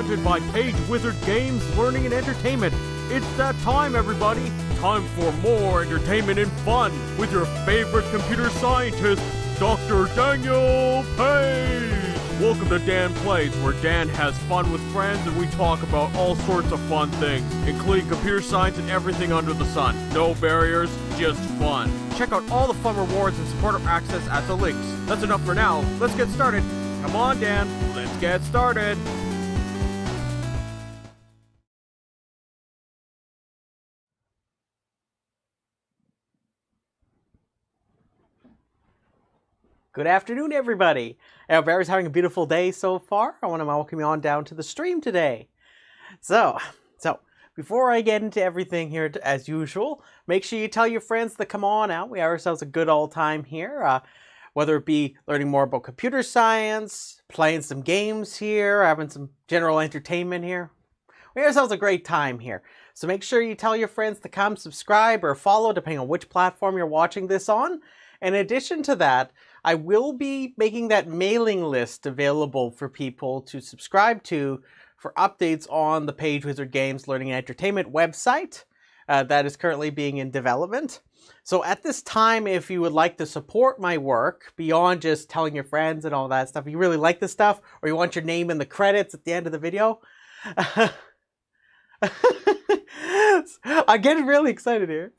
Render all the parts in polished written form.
Presented by Page Wizard Games, Learning and Entertainment. It's that time, everybody. Time for more entertainment and fun with your favorite computer scientist, Dr. Daniel Page. Welcome to Dan Plays, where Dan has fun with friends and we talk about all sorts of fun things, including computer science and everything under the sun. No barriers, just fun. Check out all the fun rewards and supporter access at the links. That's enough for now. Let's get started. Come on, Dan. Let's get started. Good afternoon, everybody. I hope everyone's having a beautiful day so far. I want to welcome you on down to the stream today. So before I get into everything here, as usual, make sure you tell your friends to come on out. We have ourselves a good old time here, whether it be learning more about computer science, playing some games here, having some general entertainment here. We have ourselves a great time here. So make sure you tell your friends to come subscribe or follow, depending on which platform you're watching this on. In addition to that, I will be making that mailing list available for people to subscribe to for updates on the Page Wizard Games Learning and Entertainment website that is currently being in development. So at this time, if you would like to support my work beyond just telling your friends and all that stuff, if you really like this stuff or you want your name in the credits at the end of the video, I'm getting really excited here.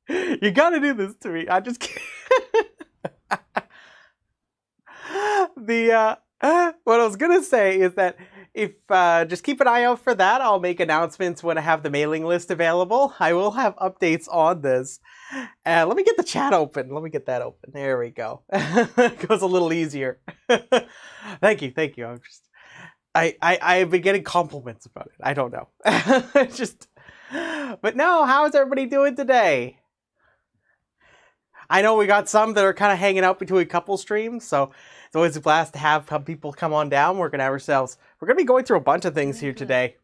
You gotta do this to me. I just can't. What I was gonna say is that if just keep an eye out for that. I'll make announcements when I have the mailing list available. I will have updates on this. Let me get the chat open. Let me get that open. There we go. It goes a little easier. Thank you. I'm just I've been getting compliments about it. I don't know. But no, how's everybody doing today? I know we got some that are kind of hanging out between a couple streams, so it's always a blast to have people come on down. We're gonna be going through a bunch of things here today.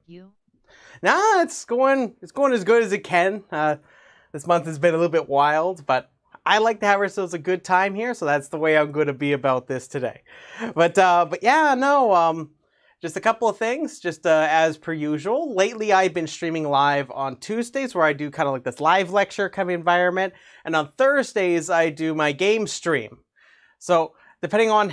Nah, it's going as good as it can. This month has been a little bit wild, but I like to have ourselves a good time here, so that's the way I'm going to be about this today. But yeah, no. Just a couple of things, just as per usual. Lately, I've been streaming live on Tuesdays, where I do kind of like this live lecture kind of environment. And on Thursdays, I do my game stream. So depending on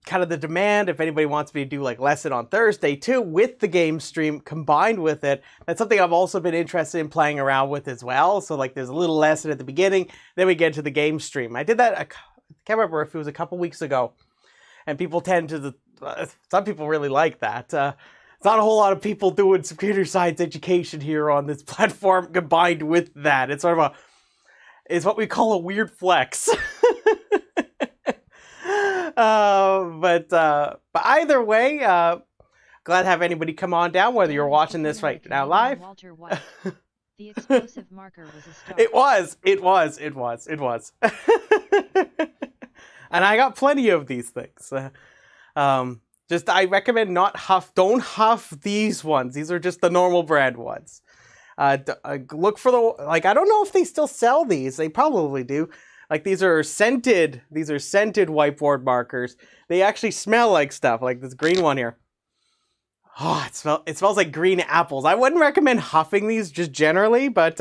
kind of the demand. If anybody wants me to do like lesson on Thursday too, with the game stream combined with it, that's something I've also been interested in playing around with as well. So like there's a little lesson at the beginning, then we get to the game stream. I did that, I can't remember if it was a couple weeks ago, and people tend to, some people really like that. It's not a whole lot of people doing computer science education here on this platform combined with that. It's sort of it's what we call a weird flex. But either way, glad to have anybody come on down, whether you're watching this right now live. Walter White. The explosive marker was a star. It was. And I got plenty of these things. Just I recommend don't huff these ones. These are just the normal brand ones. Look for I don't know if they still sell these. They probably do. Like these are scented whiteboard markers. They actually smell like stuff, like this green one here. Oh, it smells like green apples. I wouldn't recommend huffing these just generally, but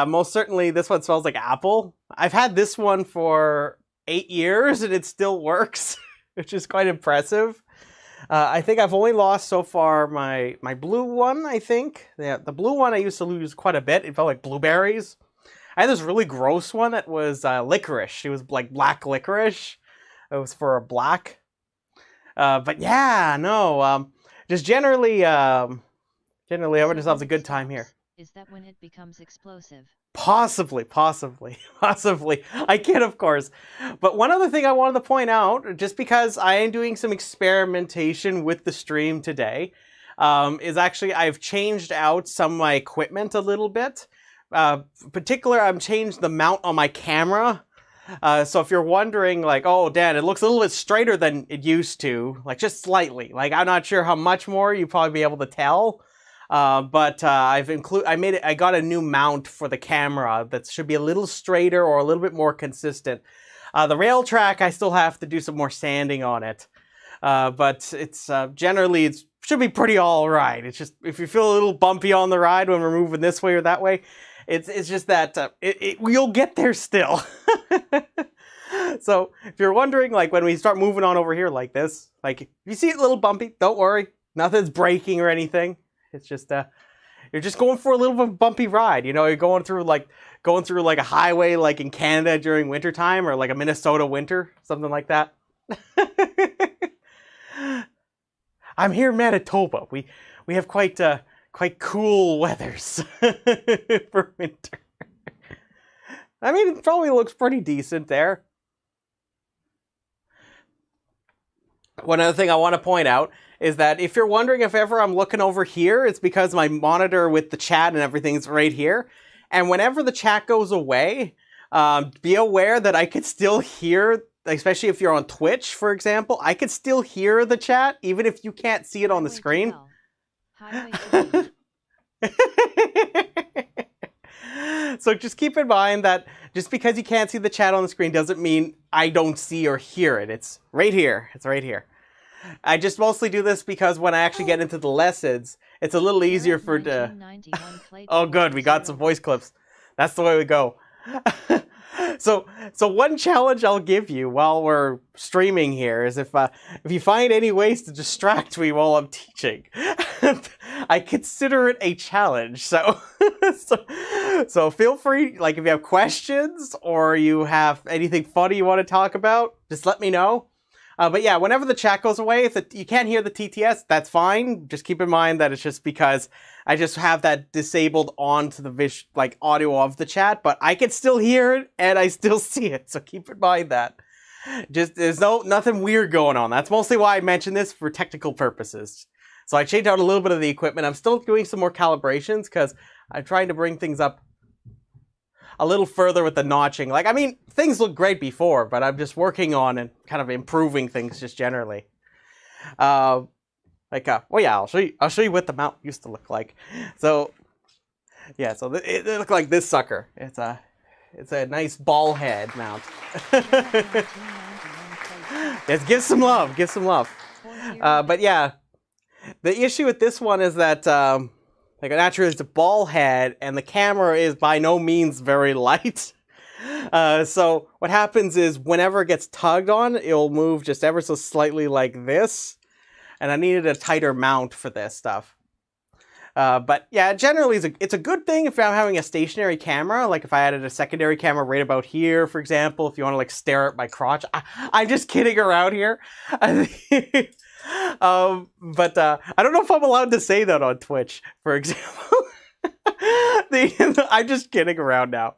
most certainly this one smells like apple. I've had this one for 8 years and it still works, which is quite impressive. I think I've only lost so far my blue one, I think. Yeah, the blue one I used to lose quite a bit. It felt like blueberries. I had this really gross one that was licorice. It was like black licorice. It was for a black. But yeah, no. Just generally having yourselves a good time here. Is that when it becomes explosive? Possibly. I kid, of course. But one other thing I wanted to point out, just because I am doing some experimentation with the stream today, is actually I've changed out some of my equipment a little bit. Particular, I've changed the mount on my camera. So if you're wondering, like, oh, Dan, it looks a little bit straighter than it used to, like just slightly. Like I'm not sure how much more you'll probably be able to tell. But I got a new mount for the camera that should be a little straighter or a little bit more consistent. The rail track, I still have to do some more sanding on it. But it's generally it should be pretty all right. It's just if you feel a little bumpy on the ride when we're moving this way or that way, it's just that you'll get there still. So if you're wondering, like when we start moving on over here like this, like if you see it a little bumpy, don't worry, nothing's breaking or anything. It's just you're just going for a little bit of a bumpy ride. You know, you're going through like a highway like in Canada during wintertime or like a Minnesota winter, something like that. I'm here in Manitoba. We have quite cool weathers for winter. I mean, it probably looks pretty decent there. One other thing I want to point out is that if you're wondering if ever I'm looking over here, it's because my monitor with the chat and everything's right here. And whenever the chat goes away, be aware that I could still hear, especially if you're on Twitch, for example, I could still hear the chat, even if you can't see it on the screen. So just keep in mind that just because you can't see the chat on the screen doesn't mean I don't see or hear it. It's right here. It's right here. I just mostly do this because when I actually get into the lessons, it's a little easier for Oh, good. We got some voice clips. That's the way we go. So one challenge I'll give you while we're streaming here is if you find any ways to distract me while I'm teaching, I consider it a challenge. So feel free, like if you have questions or you have anything funny you want to talk about, just let me know. But yeah, whenever the chat goes away, if you can't hear the TTS, that's fine. Just keep in mind that it's just because I just have that disabled onto the audio of the chat, but I can still hear it and I still see it. So keep in mind that. Just there's nothing weird going on. That's mostly why I mentioned this for technical purposes. So I changed out a little bit of the equipment. I'm still doing some more calibrations because I'm trying to bring things up a little further with the notching. Like, I mean, things look great before, but I'm just working on and kind of improving things just generally. Oh yeah, I'll show you what the mount used to look like. So, yeah, so it looked like this sucker. It's a nice ball head mount. Yes, give some love. But yeah, the issue with this one is that naturally it's a ball head and the camera is by no means very light. So what happens is whenever it gets tugged on, it'll move just ever so slightly like this. And I needed a tighter mount for this stuff. But yeah, generally it's a good thing if I'm having a stationary camera. Like if I added a secondary camera right about here, for example, if you want to like stare at my crotch. I'm just kidding around here. But I don't know if I'm allowed to say that on Twitch, for example. I'm just kidding around now.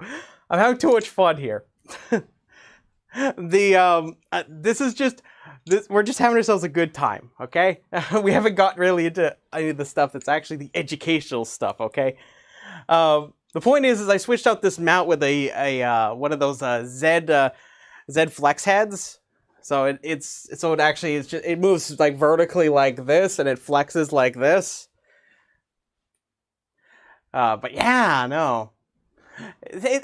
I'm having too much fun here. This is just... we're just having ourselves a good time, okay? We haven't got really into any of the stuff that's actually the educational stuff, okay? The point is I switched out this mount with a one of those Z flex heads. So it moves like vertically like this, and it flexes like this. But yeah, no.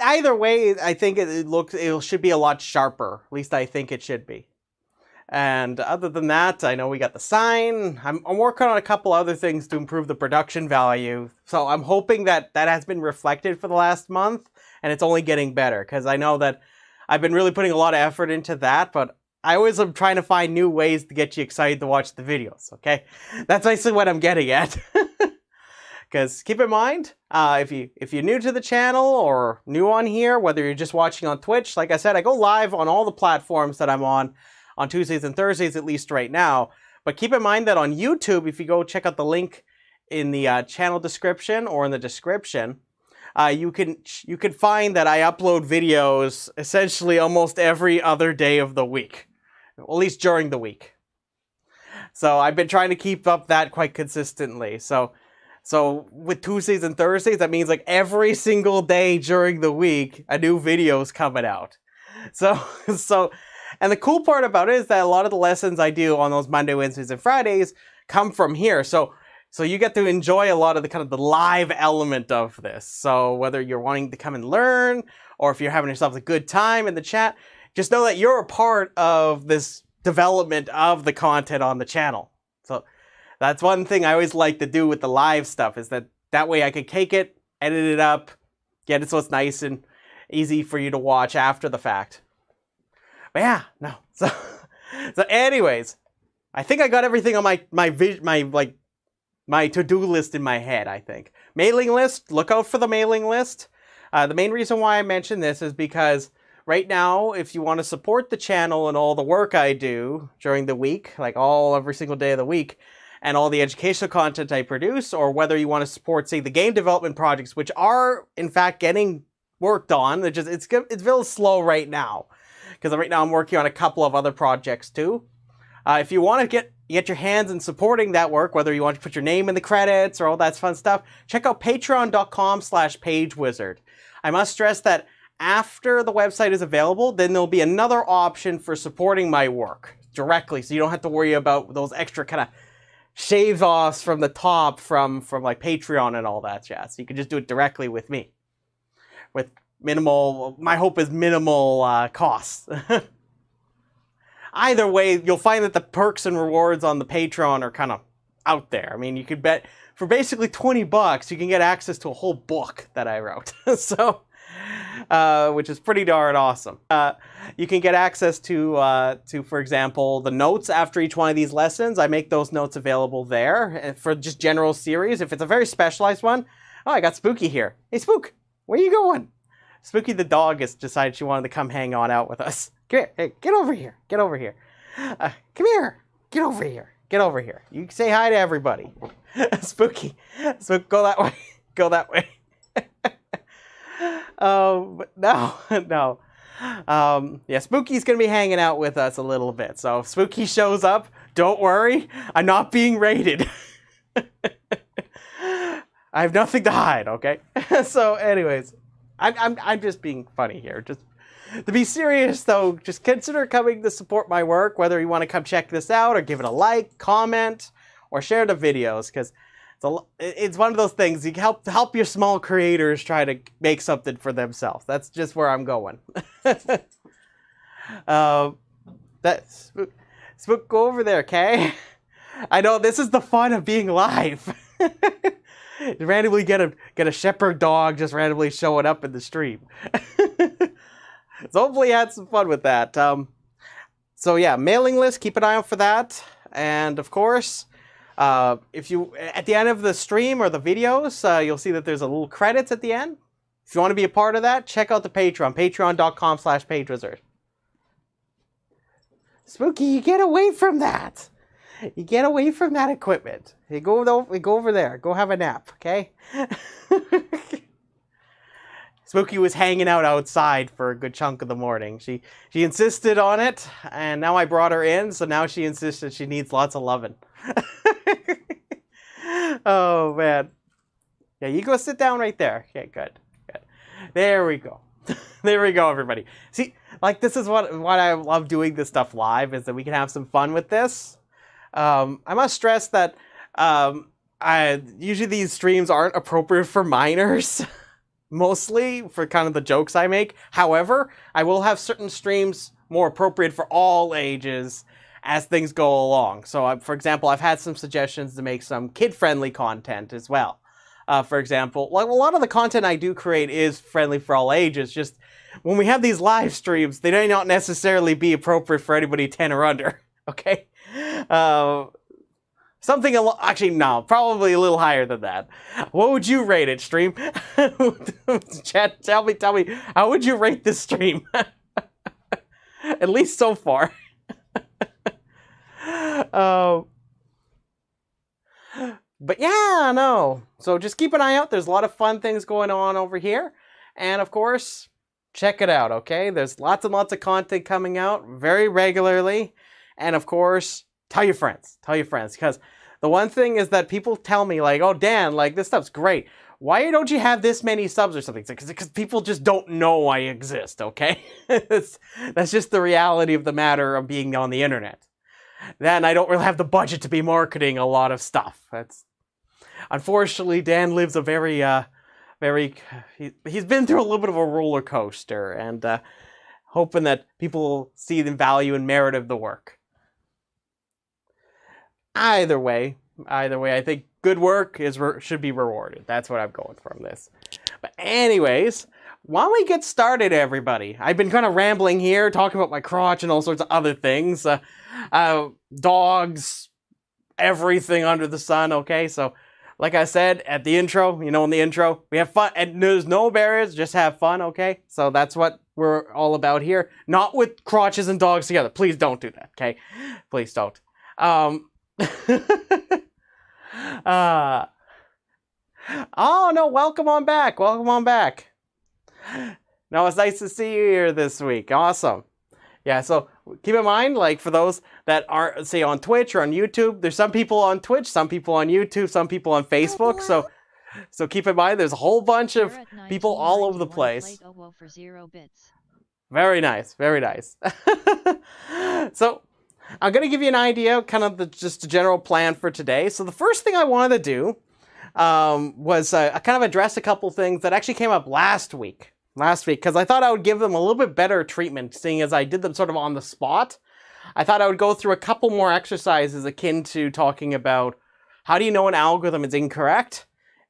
Either way, I think it should be a lot sharper. At least I think it should be. And other than that, I know we got the sign. I'm working on a couple other things to improve the production value. So I'm hoping that has been reflected for the last month, and it's only getting better. Because I know that I've been really putting a lot of effort into that, but I always am trying to find new ways to get you excited to watch the videos, okay? That's basically what I'm getting at. Because keep in mind, if you're new to the channel or new on here, whether you're just watching on Twitch, like I said, I go live on all the platforms that I'm on Tuesdays and Thursdays, at least right now. But keep in mind that on YouTube, if you go check out the link in the channel description or in the description, you can find that I upload videos essentially almost every other day of the week, at least during the week. So I've been trying to keep up that quite consistently. So with Tuesdays and Thursdays, that means like every single day during the week, a new video is coming out. And the cool part about it is that a lot of the lessons I do on those Monday, Wednesdays, and Fridays come from here. So you get to enjoy a lot of the kind of the live element of this. So whether you're wanting to come and learn, or if you're having yourself a good time in the chat, just know that you're a part of this development of the content on the channel. So that's one thing I always like to do with the live stuff, is that way I can cake it, edit it up, get it so it's nice and easy for you to watch after the fact. But yeah, no. So anyways, I think I got everything on my to-do list in my head, I think. Mailing list, look out for the mailing list. The main reason why I mention this is because right now, if you want to support the channel and all the work I do during the week, like every single day of the week, and all the educational content I produce, or whether you want to support, say, the game development projects, which are, in fact, getting worked on. It's a little slow right now, because right now I'm working on a couple of other projects too. If you want to get your hands in supporting that work, whether you want to put your name in the credits or all that fun stuff, check out patreon.com/pagewizard. I must stress that after the website is available, then there'll be another option for supporting my work directly, so you don't have to worry about those extra kind of shave offs from the top from like Patreon and all that jazz. So you can just do it directly with me, with minimal, my hope is minimal costs. Either way, you'll find that the perks and rewards on the Patreon are kind of out there. I mean, you could bet for basically $20, you can get access to a whole book that I wrote. So, which is pretty darn awesome. You can get access to, for example, the notes after each one of these lessons. I make those notes available there for just general series. If it's a very specialized one, oh, I got Spooky here. Hey, Spook, where are you going? Spooky the dog has decided she wanted to come hang on out with us. Come here. Hey, get over here. Get over here. Come here. Get over here. Get over here. You can say hi to everybody. Spooky. So go that way. Go that way. But no. Yeah, Spooky's going to be hanging out with us a little bit. So if Spooky shows up, don't worry. I'm not being raided. I have nothing to hide, okay? So anyways, I'm just being funny here. Just to be serious, though, just consider coming to support my work, whether you want to come check this out or give it a like, comment, or share the videos, because it's one of those things. You can help your small creators try to make something for themselves. That's just where I'm going. Spook, go over there, okay? I know this is the fun of being live. You randomly get a shepherd dog just randomly showing up in the stream. So hopefully you had some fun with that. So yeah, mailing list, keep an eye out for that. And of course, if you at the end of the stream or the videos, you'll see that there's a little credits at the end. If you want to be a part of that, check out the Patreon, patreon.com/pagewizard. Spooky, you get away from that. You get away from that equipment. You go over there. Go have a nap, okay? Spooky was hanging out outside for a good chunk of the morning. She insisted on it, and now I brought her in, so now she insisted she needs lots of loving. Oh, man. Yeah, you go sit down right there. Okay, good. There we go. There we go, everybody. See, like, this is what I love doing this stuff live, is that we can have some fun with this. I must stress that usually these streams aren't appropriate for minors. Mostly for kind of the jokes I make. However, I will have certain streams more appropriate for all ages as things go along. So, for example, I've had some suggestions to make some kid-friendly content as well. For example, like a lot of the content I do create is friendly for all ages. Just when we have these live streams, they may not necessarily be appropriate for anybody 10 or under. Okay? Something actually, no, probably a little higher than that. What would you rate it, stream? Chat, tell me, how would you rate this stream? At least so far. But yeah, no. So just keep an eye out. There's a lot of fun things going on over here. And of course, check it out, okay? There's lots and lots of content coming out very regularly. And of course, tell your friends, because the one thing is that people tell me, like, oh, Dan, like, this stuff's great. Why don't you have this many subs or something? Because people just don't know I exist, okay? That's just the reality of the matter of being on the internet. Then I don't really have the budget to be marketing a lot of stuff. Unfortunately, Dan lives a he's been through a little bit of a roller coaster, and hoping that people see the value and merit of the work. Either way, I think good work should be rewarded. That's what I'm going from this. But anyways, why don't we get started, everybody? I've been kind of rambling here, talking about my crotch and all sorts of other things. Dogs, everything under the sun, okay? So, like I said, at the intro, in the intro, we have fun, and there's no barriers, just have fun, okay? So that's what we're all about here. Not with crotches and dogs together. Please don't do that, okay? Please don't. Oh no, welcome on back. No, it's nice to see you here this week. Awesome. Yeah, so keep in mind, like, for those that aren't, say, on Twitch or on YouTube, there's some people on Twitch, some people on YouTube, some people on Facebook. So keep in mind, there's a whole bunch of people all over the place. Very nice. So I'm going to give you an idea, kind of just a general plan for today. So the first thing I wanted to do was kind of address a couple things that actually came up last week, because I thought I would give them a little bit better treatment, seeing as I did them sort of on the spot. I thought I would go through a couple more exercises akin to talking about how do you know an algorithm is incorrect.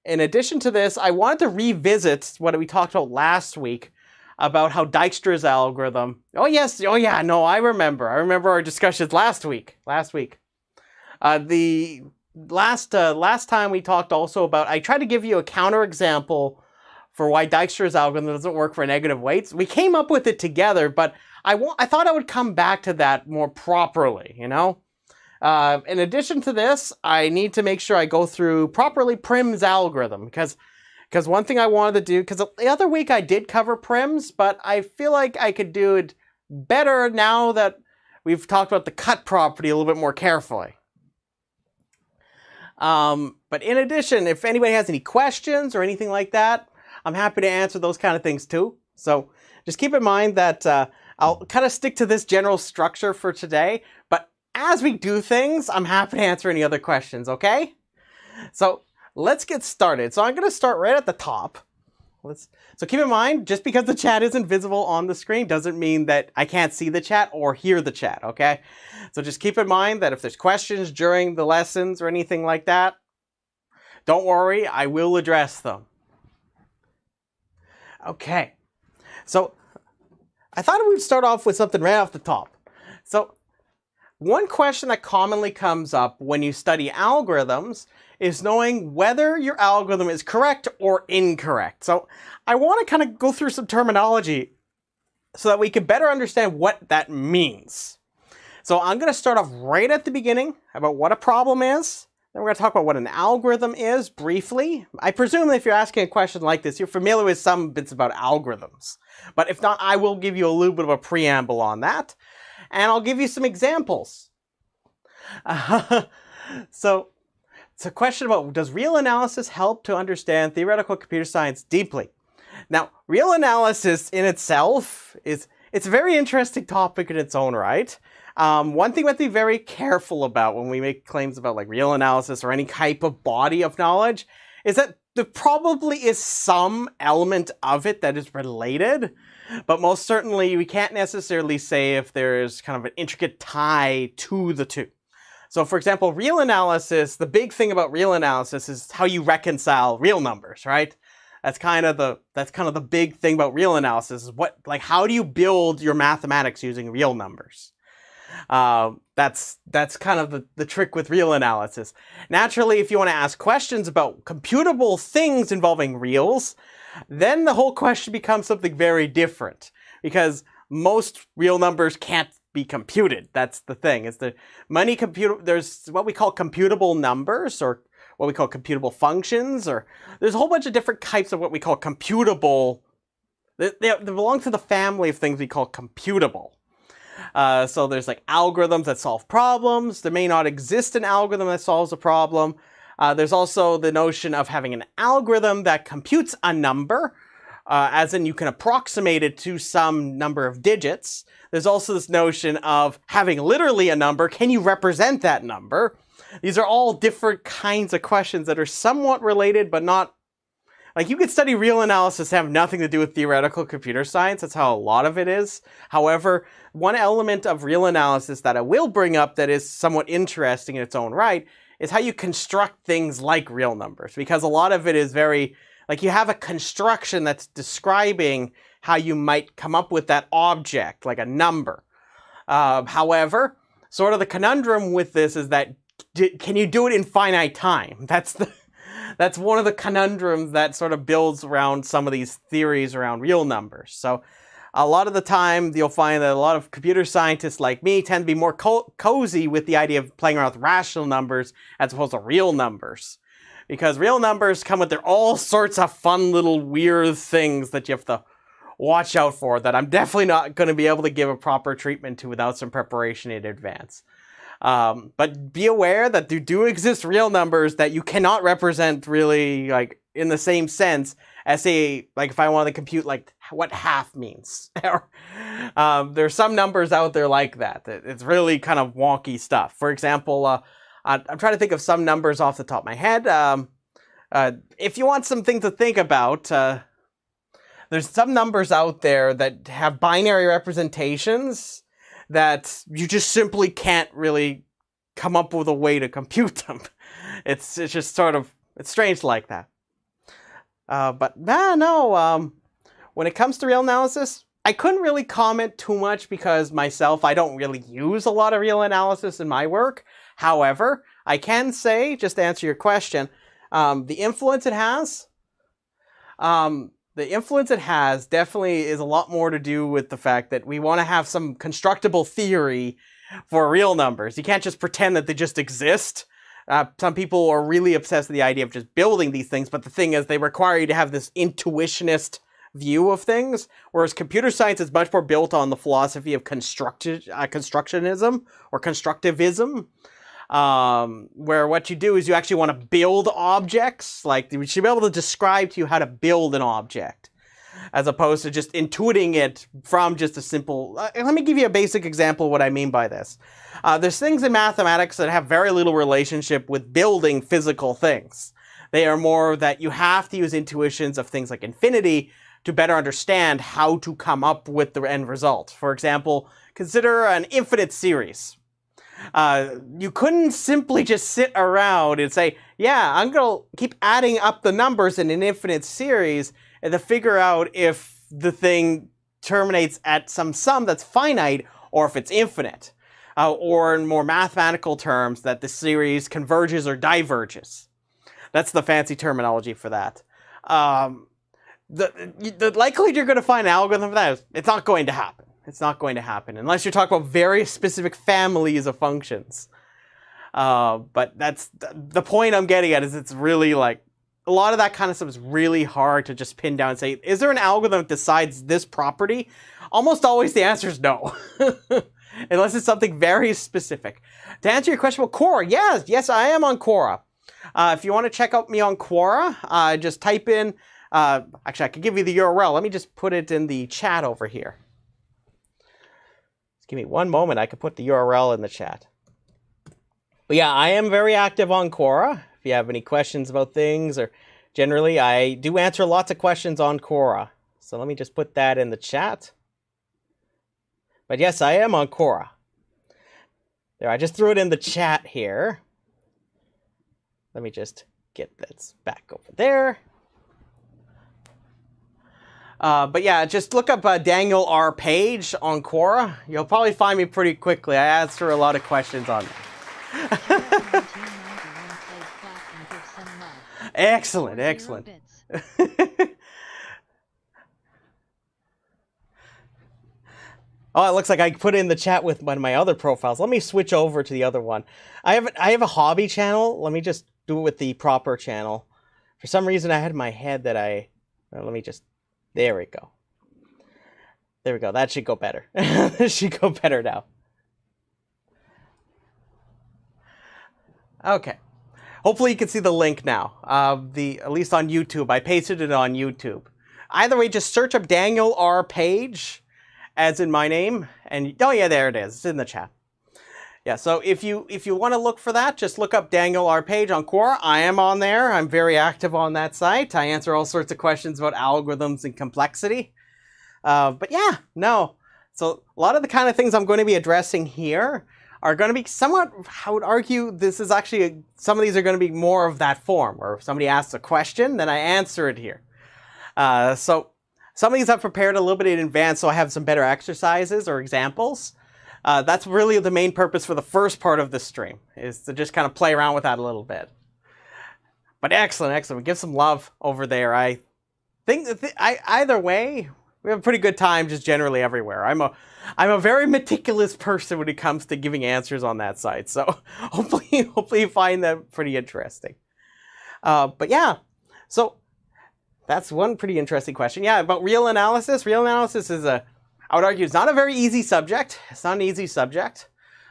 In addition to this, I wanted to revisit what we talked about last week about how Dijkstra's algorithm. Oh yeah, no, I remember our discussions last week. The last time we talked also about, I tried to give you a counterexample for why Dijkstra's algorithm doesn't work for negative weights. We came up with it together, but I thought I would come back to that more properly, In addition to this, I need to make sure I go through properly Prim's algorithm, because one thing I wanted to do, because the other week I did cover Prim's, but I feel like I could do it better now that we've talked about the cut property a little bit more carefully. But in addition, if anybody has any questions or anything like that, I'm happy to answer those kind of things too. So just keep in mind that I'll kind of stick to this general structure for today, but as we do things, I'm happy to answer any other questions, okay? So let's get started. So I'm going to start right at the top. So keep in mind, just because the chat isn't visible on the screen doesn't mean that I can't see the chat or hear the chat, okay? So just keep in mind that if there's questions during the lessons or anything like that, don't worry, I will address them. Okay, so I thought we would start off with something right off the top. So, one question that commonly comes up when you study algorithms is knowing whether your algorithm is correct or incorrect. So, I want to kind of go through some terminology so that we can better understand what that means. So, I'm going to start off right at the beginning about what a problem is. Then we're going to talk about what an algorithm is briefly. I presume that if you're asking a question like this, you're familiar with some bits about algorithms. But if not, I will give you a little bit of a preamble on that. And I'll give you some examples. So, it's a question about, does real analysis help to understand theoretical computer science deeply? Now, real analysis in itself it's a very interesting topic in its own right. One thing we have to be very careful about when we make claims about like real analysis or any type of body of knowledge is that there probably is some element of it that is related, but most certainly we can't necessarily say if there is kind of an intricate tie to the two. So for example, real analysis, the big thing about real analysis is how you reconcile real numbers, right? That's kind of the big thing about real analysis is how do you build your mathematics using real numbers? That's kind of the trick with real analysis. Naturally, if you want to ask questions about computable things involving reals, then the whole question becomes something very different because most real numbers can't be computed. That's the thing. There's what we call computable numbers or what we call computable functions, or there's a whole bunch of different types of what we call computable. They belong to the family of things we call computable. So there's like algorithms that solve problems. There may not exist an algorithm that solves a problem. There's also the notion of having an algorithm that computes a number, as in you can approximate it to some number of digits. There's also this notion of having literally a number. Can you represent that number? These are all different kinds of questions that are somewhat related, but not. Like, you could study real analysis and have nothing to do with theoretical computer science. That's how a lot of it is. However, one element of real analysis that I will bring up that is somewhat interesting in its own right is how you construct things like real numbers. Because a lot of it is very, like, you have a construction that's describing how you might come up with that object, like a number. However, sort of the conundrum with this is that, can you do it in finite time? That's one of the conundrums that sort of builds around some of these theories around real numbers. So a lot of the time, you'll find that a lot of computer scientists like me tend to be more cozy with the idea of playing around with rational numbers as opposed to real numbers. Because real numbers come with all sorts of fun little weird things that you have to watch out for that I'm definitely not going to be able to give a proper treatment to without some preparation in advance. But be aware that there do exist real numbers that you cannot represent really like in the same sense as say, like if I want to compute like what half means. There's some numbers out there like that. It's really kind of wonky stuff. For example, I'm trying to think of some numbers off the top of my head. If you want something to think about, there's some numbers out there that have binary representations that you just simply can't really come up with a way to compute them. It's just sort of, it's strange like that. When it comes to real analysis, I couldn't really comment too much because myself, I don't really use a lot of real analysis in my work. However, I can say, just to answer your question, the influence it has definitely is a lot more to do with the fact that we want to have some constructible theory for real numbers. You can't just pretend that they just exist. Some people are really obsessed with the idea of just building these things, but the thing is they require you to have this intuitionist view of things, whereas computer science is much more built on the philosophy of constructionism or constructivism. Where what you do is you actually want to build objects, like we should be able to describe to you how to build an object, as opposed to just intuiting it from just a simple, let me give you a basic example of what I mean by this. There's things in mathematics that have very little relationship with building physical things. They are more that you have to use intuitions of things like infinity to better understand how to come up with the end result. For example, consider an infinite series. You couldn't simply just sit around and say, yeah, I'm going to keep adding up the numbers in an infinite series and to figure out if the thing terminates at some sum that's finite, or if it's infinite. Or in more mathematical terms, that the series converges or diverges. That's the fancy terminology for that. The likelihood you're going to find an algorithm for that is it's not going to happen. It's not going to happen unless you're talking about very specific families of functions. But that's the point I'm getting at, is it's really like a lot of that kind of stuff is really hard to just pin down and say, is there an algorithm that decides this property? Almost always the answer is no. Unless it's something very specific. To answer your question about Quora, yes, I am on Quora. If you want to check out me on Quora, just type in, actually I could give you the URL. Let me just put it in the chat over here. Just give me one moment, I could put the URL in the chat. But yeah, I am very active on Quora. If you have any questions about things, or generally, I do answer lots of questions on Quora. So let me just put that in the chat. But yes, I am on Quora. There, I just threw it in the chat here. Let me just get this back over there. But yeah, just look up Daniel R. Page on Quora. You'll probably find me pretty quickly. I answer a lot of questions on there. Excellent, excellent. Oh, it looks like I put it in the chat with one of my other profiles. Let me switch over to the other one. I have a hobby channel. Let me just do it with the proper channel. For some reason, I had in my head that let me just... There we go. There we go. That should go better. That should go better now. Okay. Hopefully you can see the link now. At least on YouTube. I pasted it on YouTube. Either way, just search up Daniel R. Page, as in my name, and oh yeah, there it is. It's in the chat. Yeah, so if you want to look for that, just look up Daniel R. Page on Quora. I am on there. I'm very active on that site. I answer all sorts of questions about algorithms and complexity. But yeah, no. So a lot of the kind of things I'm going to be addressing here are going to be somewhat, I would argue, this is actually, some of these are going to be more of that form, where if somebody asks a question, then I answer it here. So some of these I've prepared a little bit in advance, so I have some better exercises or examples. That's really the main purpose for the first part of the stream, is to just kind of play around with that a little bit. But excellent, excellent. Give some love over there. I think that either way, we have a pretty good time just generally everywhere. I'm a very meticulous person when it comes to giving answers on that site, so hopefully you find that pretty interesting. But yeah, so that's one pretty interesting question. Yeah, about real analysis. Real analysis is I would argue it's not a very easy subject. It's not an easy subject,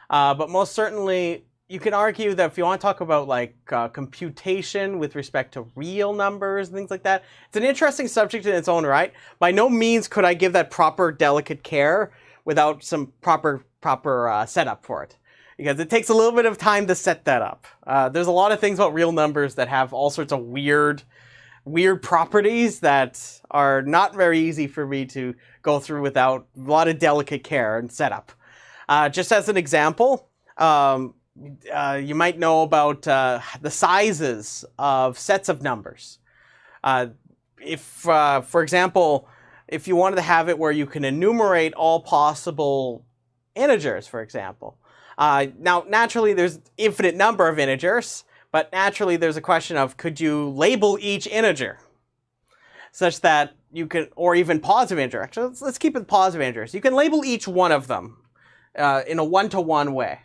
but most certainly you can argue that if you want to talk about like computation with respect to real numbers and things like that, it's an interesting subject in its own right. By no means could I give that proper delicate care without some proper setup for it, because it takes a little bit of time to set that up. There's a lot of things about real numbers that have all sorts of weird properties that are not very easy for me to go through without a lot of delicate care and setup. Just as an example, you might know about the sizes of sets of numbers. For example, if you wanted to have it where you can enumerate all possible integers, for example. Now, naturally, there's infinite number of integers, but naturally there's a question of, could you label each integer such that you can, or even positive integer. Actually, let's keep it positive integers. You can label each one of them in a one-to-one way.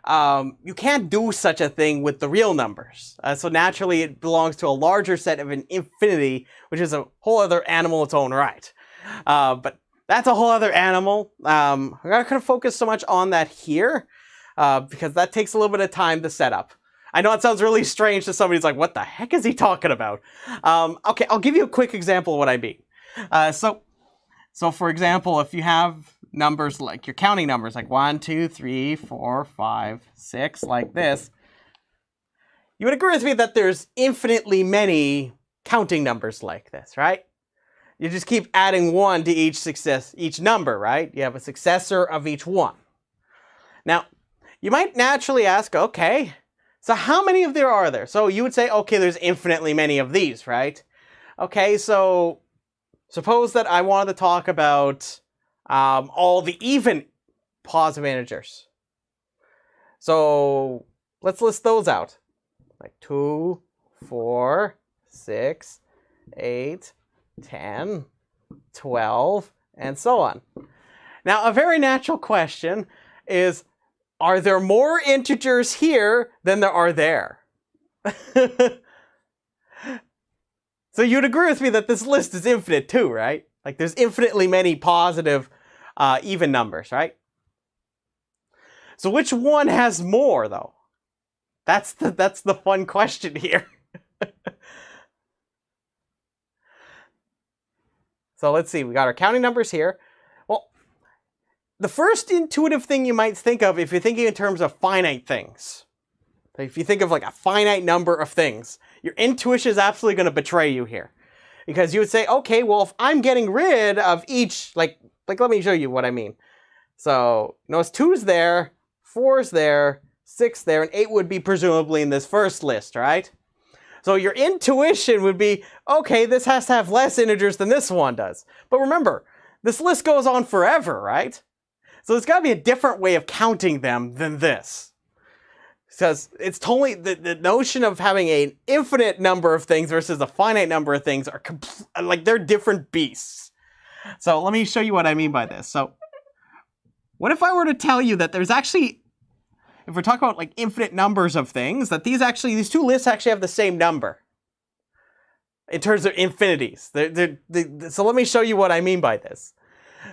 You can't do such a thing with the real numbers. So naturally it belongs to a larger set of an infinity, which is a whole other animal in its own right. But that's a whole other animal. I'm not going to focus so much on that here, because that takes a little bit of time to set up. I know it sounds really strange to somebody who's like, what the heck is he talking about? Okay, I'll give you a quick example of what I mean. So for example, if you have numbers like, you're counting numbers like 1, 2, 3, 4, 5, 6, like this, you would agree with me that there's infinitely many counting numbers like this, right? You just keep adding 1 to each number, right? You have a successor of each one. Now, you might naturally ask, okay, so how many of there are there? So you would say, okay, there's infinitely many of these, right? Okay, so suppose that I wanted to talk about all the even positive integers. So let's list those out. Like 2, 4, 6, 8, 10, 12, and so on. Now, a very natural question is, are there more integers here than there are there? So you'd agree with me that this list is infinite too, right? Like there's infinitely many positive even numbers, right? So which one has more though? That's the fun question here. So let's see, we got our counting numbers here. Well, the first intuitive thing you might think of if you're thinking in terms of finite things, if you think of like a finite number of things, your intuition is absolutely going to betray you here. Because you would say, okay, well, if I'm getting rid of each, like let me show you what I mean. So notice 2's there, 4's there, 6 there, and 8 would be presumably in this first list, right? So your intuition would be, okay, this has to have less integers than this one does. But remember, this list goes on forever, right? So there's got to be a different way of counting them than this. Because it's totally, the notion of having an infinite number of things versus a finite number of things are like they're different beasts. So let me show you what I mean by this. So what if I were to tell you that there's actually, if we're talking about like infinite numbers of things, that these two lists actually have the same number in terms of infinities. So let me show you what I mean by this.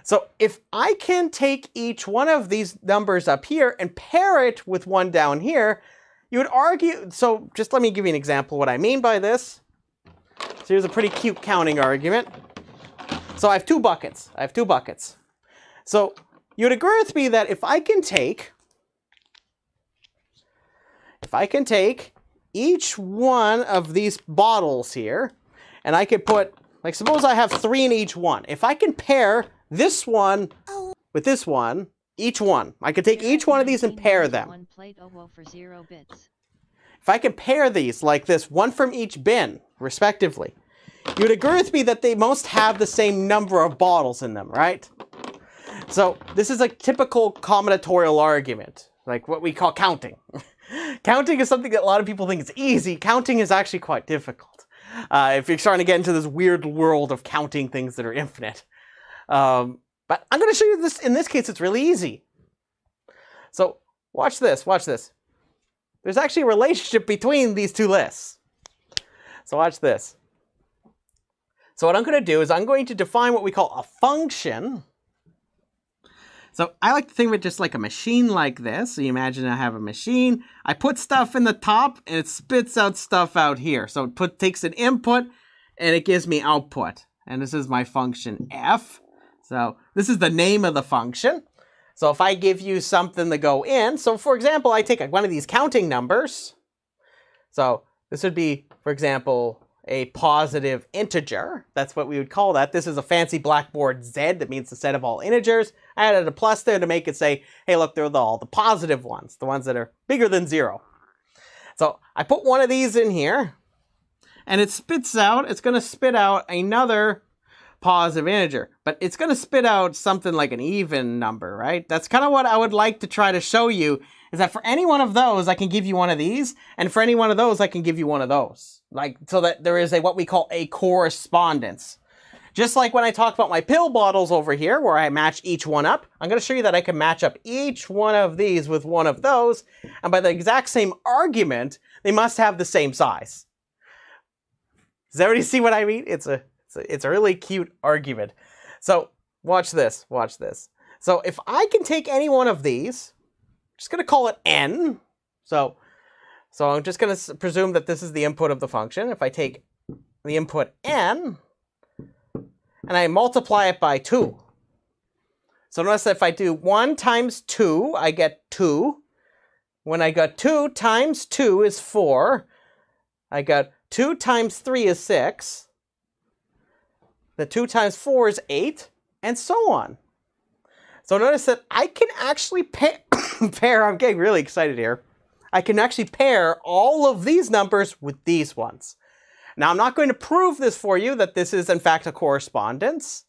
So if I can take each one of these numbers up here and pair it with one down here, you would argue, so just let me give you an example of what I mean by this. So here's a pretty cute counting argument. So I have two buckets. So you would agree with me that if I can take each one of these bottles here, and I could put, like suppose I have 3 in each one. If I can pair this one with this one, each one, I could take each one of these and pair them. If I can pair these like this, one from each bin, respectively, you would agree with me that they most have the same number of bottles in them, right? So this is a typical combinatorial argument, like what we call counting. Counting is something that a lot of people think is easy. Counting is actually quite difficult. If you're starting to get into this weird world of counting things that are infinite. But I'm going to show you this. In this case, it's really easy. So watch this. There's actually a relationship between these two lists. So watch this. So what I'm going to do is I'm going to define what we call a function. So I like to think of it just like a machine like this. So you imagine I have a machine. I put stuff in the top and it spits out stuff out here. So it takes an input and it gives me output. And this is my function f. So this is the name of the function. So if I give you something to go in, so for example, I take one of these counting numbers. So this would be, for example, a positive integer. That's what we would call that. This is a fancy Blackboard Z. That means the set of all integers. I added a plus there to make it say, hey, look, they're all the positive ones, the ones that are bigger than 0. So I put one of these in here, and it's going to spit out another positive integer, but it's going to spit out something like an even number, right? That's kind of what I would like to try to show you, is that for any one of those, I can give you one of these, and for any one of those, I can give you one of those. Like, so that there is what we call a correspondence. Just like when I talk about my pill bottles over here, where I match each one up, I'm going to show you that I can match up each one of these with one of those, and by the exact same argument, they must have the same size. Does everybody see what I mean? It's a really cute argument. So watch this. So if I can take any one of these, I'm just going to call it n. So I'm just going to presume that this is the input of the function. If I take the input n and I multiply it by 2. So notice that if I do 1 times 2, I get 2. When I got 2 times 2 is 4. I got 2 times 3 is 6. The 2 times 4 is 8, and so on. So notice that I can actually pair, I'm getting really excited here. I can actually pair all of these numbers with these ones. Now I'm not going to prove this for you, that this is in fact a correspondence.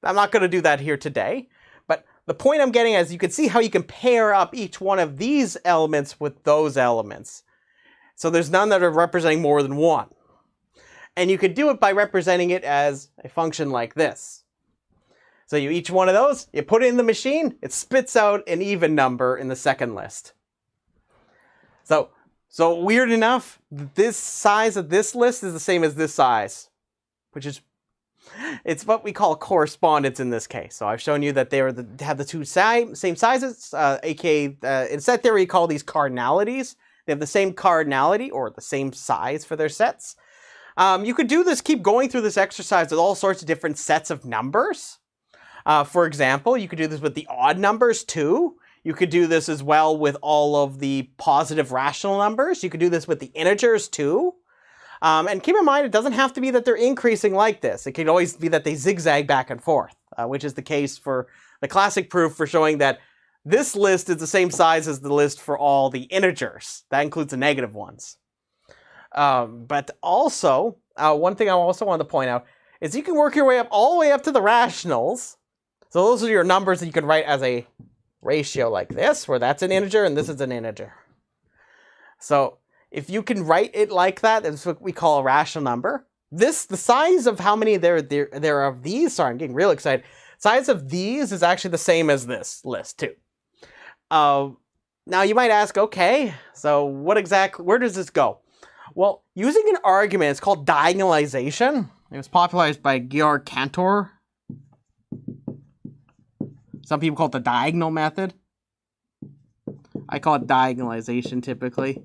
I'm not going to do that here today. But the point I'm getting is you can see how you can pair up each one of these elements with those elements. So there's none that are representing more than one. And you could do it by representing it as a function like this. So each one of those, you put it in the machine, it spits out an even number in the second list. So weird enough, this size of this list is the same as this size, which is, it's what we call correspondence in this case. So I've shown you that they have the two same sizes, aka in set theory you call these cardinalities. They have the same cardinality or the same size for their sets. You could do this, keep going through this exercise with all sorts of different sets of numbers. For example, you could do this with the odd numbers too. You could do this as well with all of the positive rational numbers. You could do this with the integers too. And keep in mind, it doesn't have to be that they're increasing like this. It could always be that they zigzag back and forth, which is the case for the classic proof for showing that this list is the same size as the list for all the integers. That includes the negative ones. But also, one thing I also want to point out is you can work your way up all the way up to the rationals. So those are your numbers that you could write as a ratio like this, where that's an integer and this is an integer. So if you can write it like that, that's what we call a rational number. The size of how many there are of these, sorry, I'm getting real excited. Size of these is actually the same as this list too. Now you might ask, okay, so where does this go? Well, using an argument, it's called diagonalization. It was popularized by Georg Cantor. Some people call it the diagonal method. I call it diagonalization typically.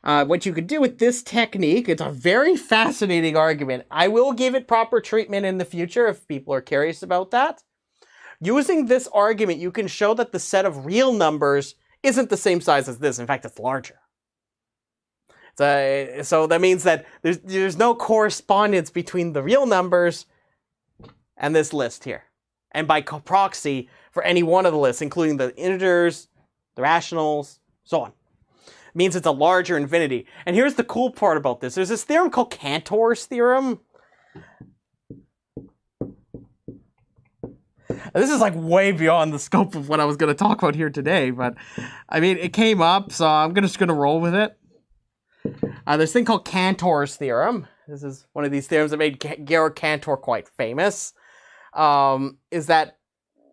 What you could do with this technique, it's a very fascinating argument. I will give it proper treatment in the future if people are curious about that. Using this argument, you can show that the set of real numbers isn't the same size as this. In fact, it's larger. So that means that there's no correspondence between the real numbers and this list here. And by proxy for any one of the lists, including the integers, the rationals, so on. It means it's a larger infinity. And here's the cool part about this. There's this theorem called Cantor's theorem. This is like way beyond the scope of what I was going to talk about here today, but I mean, it came up, so I'm just going to roll with it. There's this thing called Cantor's theorem. This is one of these theorems that made Georg Cantor quite famous. Is that,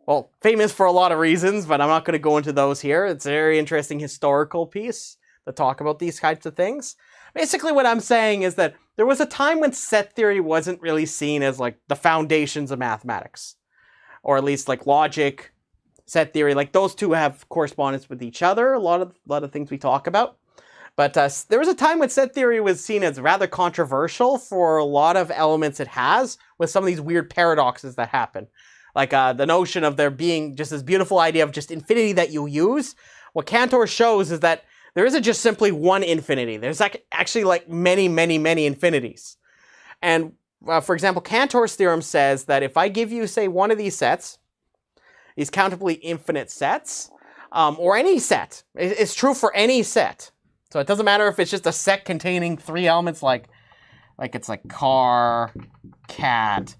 well, famous for a lot of reasons, but I'm not going to go into those here. It's a very interesting historical piece to talk about these types of things. Basically, what I'm saying is that there was a time when set theory wasn't really seen as like the foundations of mathematics, or at least like logic, set theory. Like those two have correspondence with each other. A lot of things we talk about. But there was a time when set theory was seen as rather controversial for a lot of elements it has, with some of these weird paradoxes that happen. Like the notion of there being just this beautiful idea of just infinity that you use. What Cantor shows is that there isn't just simply one infinity. There's actually like many, many, many infinities. And for example, Cantor's theorem says that if I give you, say, one of these sets, these countably infinite sets, or any set, it's true for any set. So it doesn't matter if it's just a set containing three elements like it's like car, cat,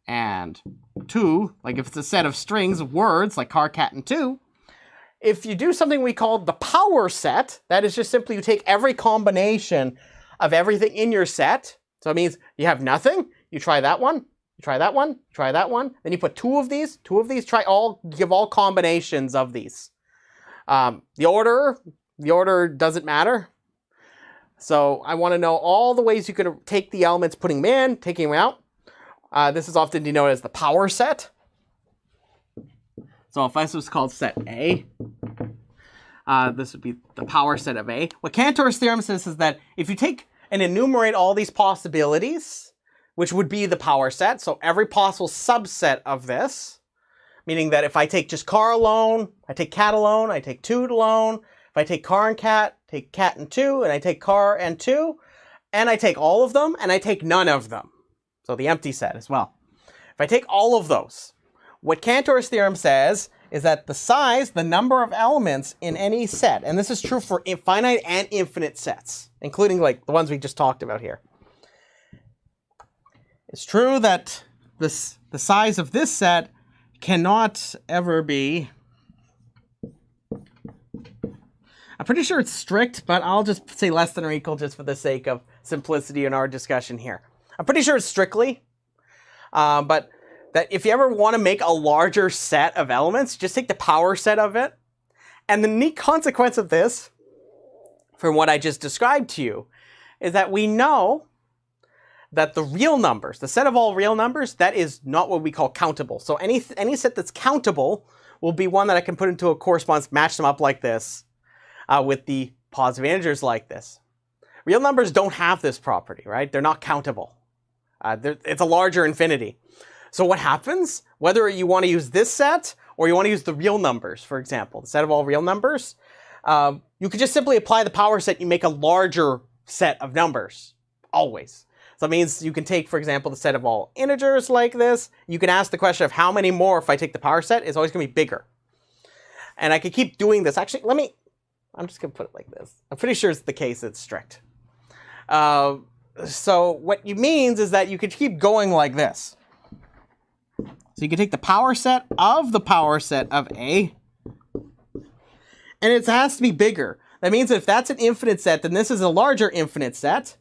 and two. Like if it's a set of strings of words like car, cat, and two. If you do something we call the power set, that is just simply you take every combination of everything in your set. So it means you have nothing, you try that one, you try that one, try that one. Then you put two of these, give all combinations of these. The order doesn't matter. So I want to know all the ways you could take the elements, putting them in, taking them out. This is often denoted as the power set. So if this was called set A, this would be the power set of A. What Cantor's theorem says is that if you take and enumerate all these possibilities, which would be the power set, so every possible subset of this, meaning that if I take just car alone, I take cat alone, I take two alone. If I take car and cat, take cat and two, and I take car and two, and I take all of them, and I take none of them. So the empty set as well. If I take all of those, what Cantor's theorem says is that the size, the number of elements in any set, and this is true for finite and infinite sets, including like the ones we just talked about here. It's true that the size of this set cannot ever be... I'm pretty sure it's strict, but I'll just say less than or equal just for the sake of simplicity in our discussion here. I'm pretty sure it's strictly, but that if you ever want to make a larger set of elements, just take the power set of it. And the neat consequence of this, from what I just described to you, is that we know that the real numbers, the set of all real numbers, that is not what we call countable. So any set that's countable will be one that I can put into a correspondence, match them up like this, with the positive integers like this. Real numbers don't have this property, right? They're not countable. It's a larger infinity. So what happens, whether you want to use this set or you want to use the real numbers, for example, the set of all real numbers, you could just simply apply the power set, you make a larger set of numbers, always. So that means you can take, for example, the set of all integers like this. You can ask the question of how many more if I take the power set, it's always going to be bigger. And I could keep doing this. Actually, I'm just going to put it like this. I'm pretty sure it's the case it's strict. So what it means is that you could keep going like this. So you can take the power set of A, and it has to be bigger. That means that if that's an infinite set, then this is a larger infinite set.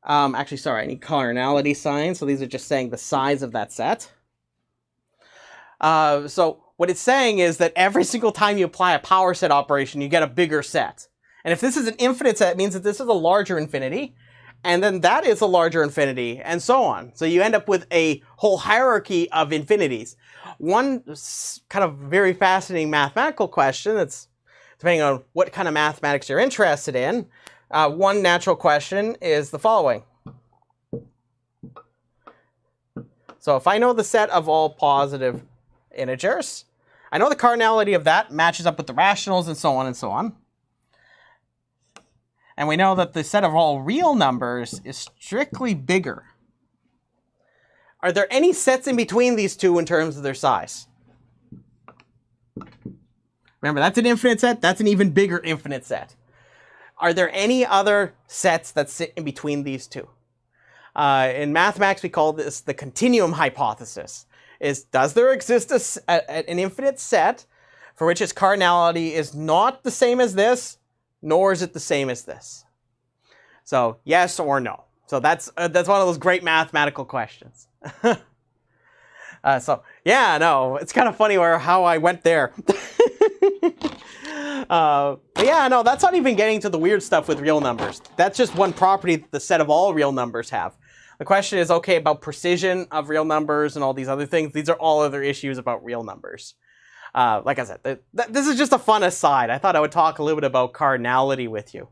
Actually, sorry, I need cardinality signs, so these are just saying the size of that set. So what it's saying is that every single time you apply a power set operation, you get a bigger set. And if this is an infinite set, it means that this is a larger infinity, and then that is a larger infinity, and so on. So you end up with a whole hierarchy of infinities. One kind of very fascinating mathematical question, that's depending on what kind of mathematics you're interested in, one natural question is the following. So if I know the set of all positive integers, I know the cardinality of that matches up with the rationals and so on and so on. And we know that the set of all real numbers is strictly bigger. Are there any sets in between these two in terms of their size? Remember, that's an infinite set. That's an even bigger infinite set. Are there any other sets that sit in between these two? In mathematics, we call this the continuum hypothesis. Does there exist an infinite set for which its cardinality is not the same as this, nor is it the same as this? So yes or no. So that's one of those great mathematical questions. So yeah, no, it's kind of funny how I went there. But yeah, no, that's not even getting to the weird stuff with real numbers. That's just one property that the set of all real numbers have. The question is, okay, about precision of real numbers and all these other things. These are all other issues about real numbers. Like I said, this is just a fun aside. I thought I would talk a little bit about cardinality with you.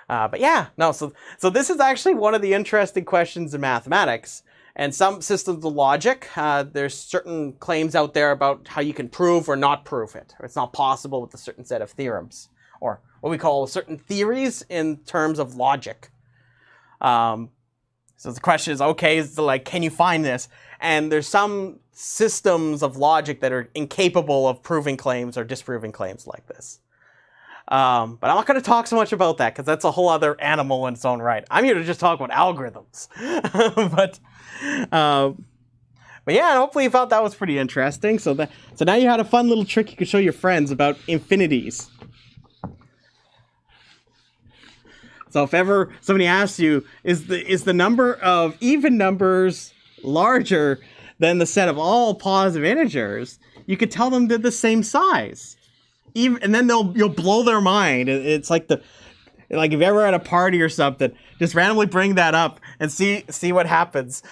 But yeah, no, so this is actually one of the interesting questions in mathematics. And some systems of logic, there's certain claims out there about how you can prove or not prove it. Or it's not possible with a certain set of theorems. Or what we call certain theories in terms of logic. So the question is, okay, can you find this? And there's some systems of logic that are incapable of proving claims or disproving claims like this. But I'm not going to talk so much about that because that's a whole other animal in its own right. I'm here to just talk about algorithms. But yeah, hopefully you thought that was pretty interesting. So now you had a fun little trick you could show your friends about infinities. So if ever somebody asks you, is the number of even numbers larger than the set of all positive integers, you could tell them they're the same size. And then you'll blow their mind. It's like if you're ever at a party or something, just randomly bring that up and see what happens.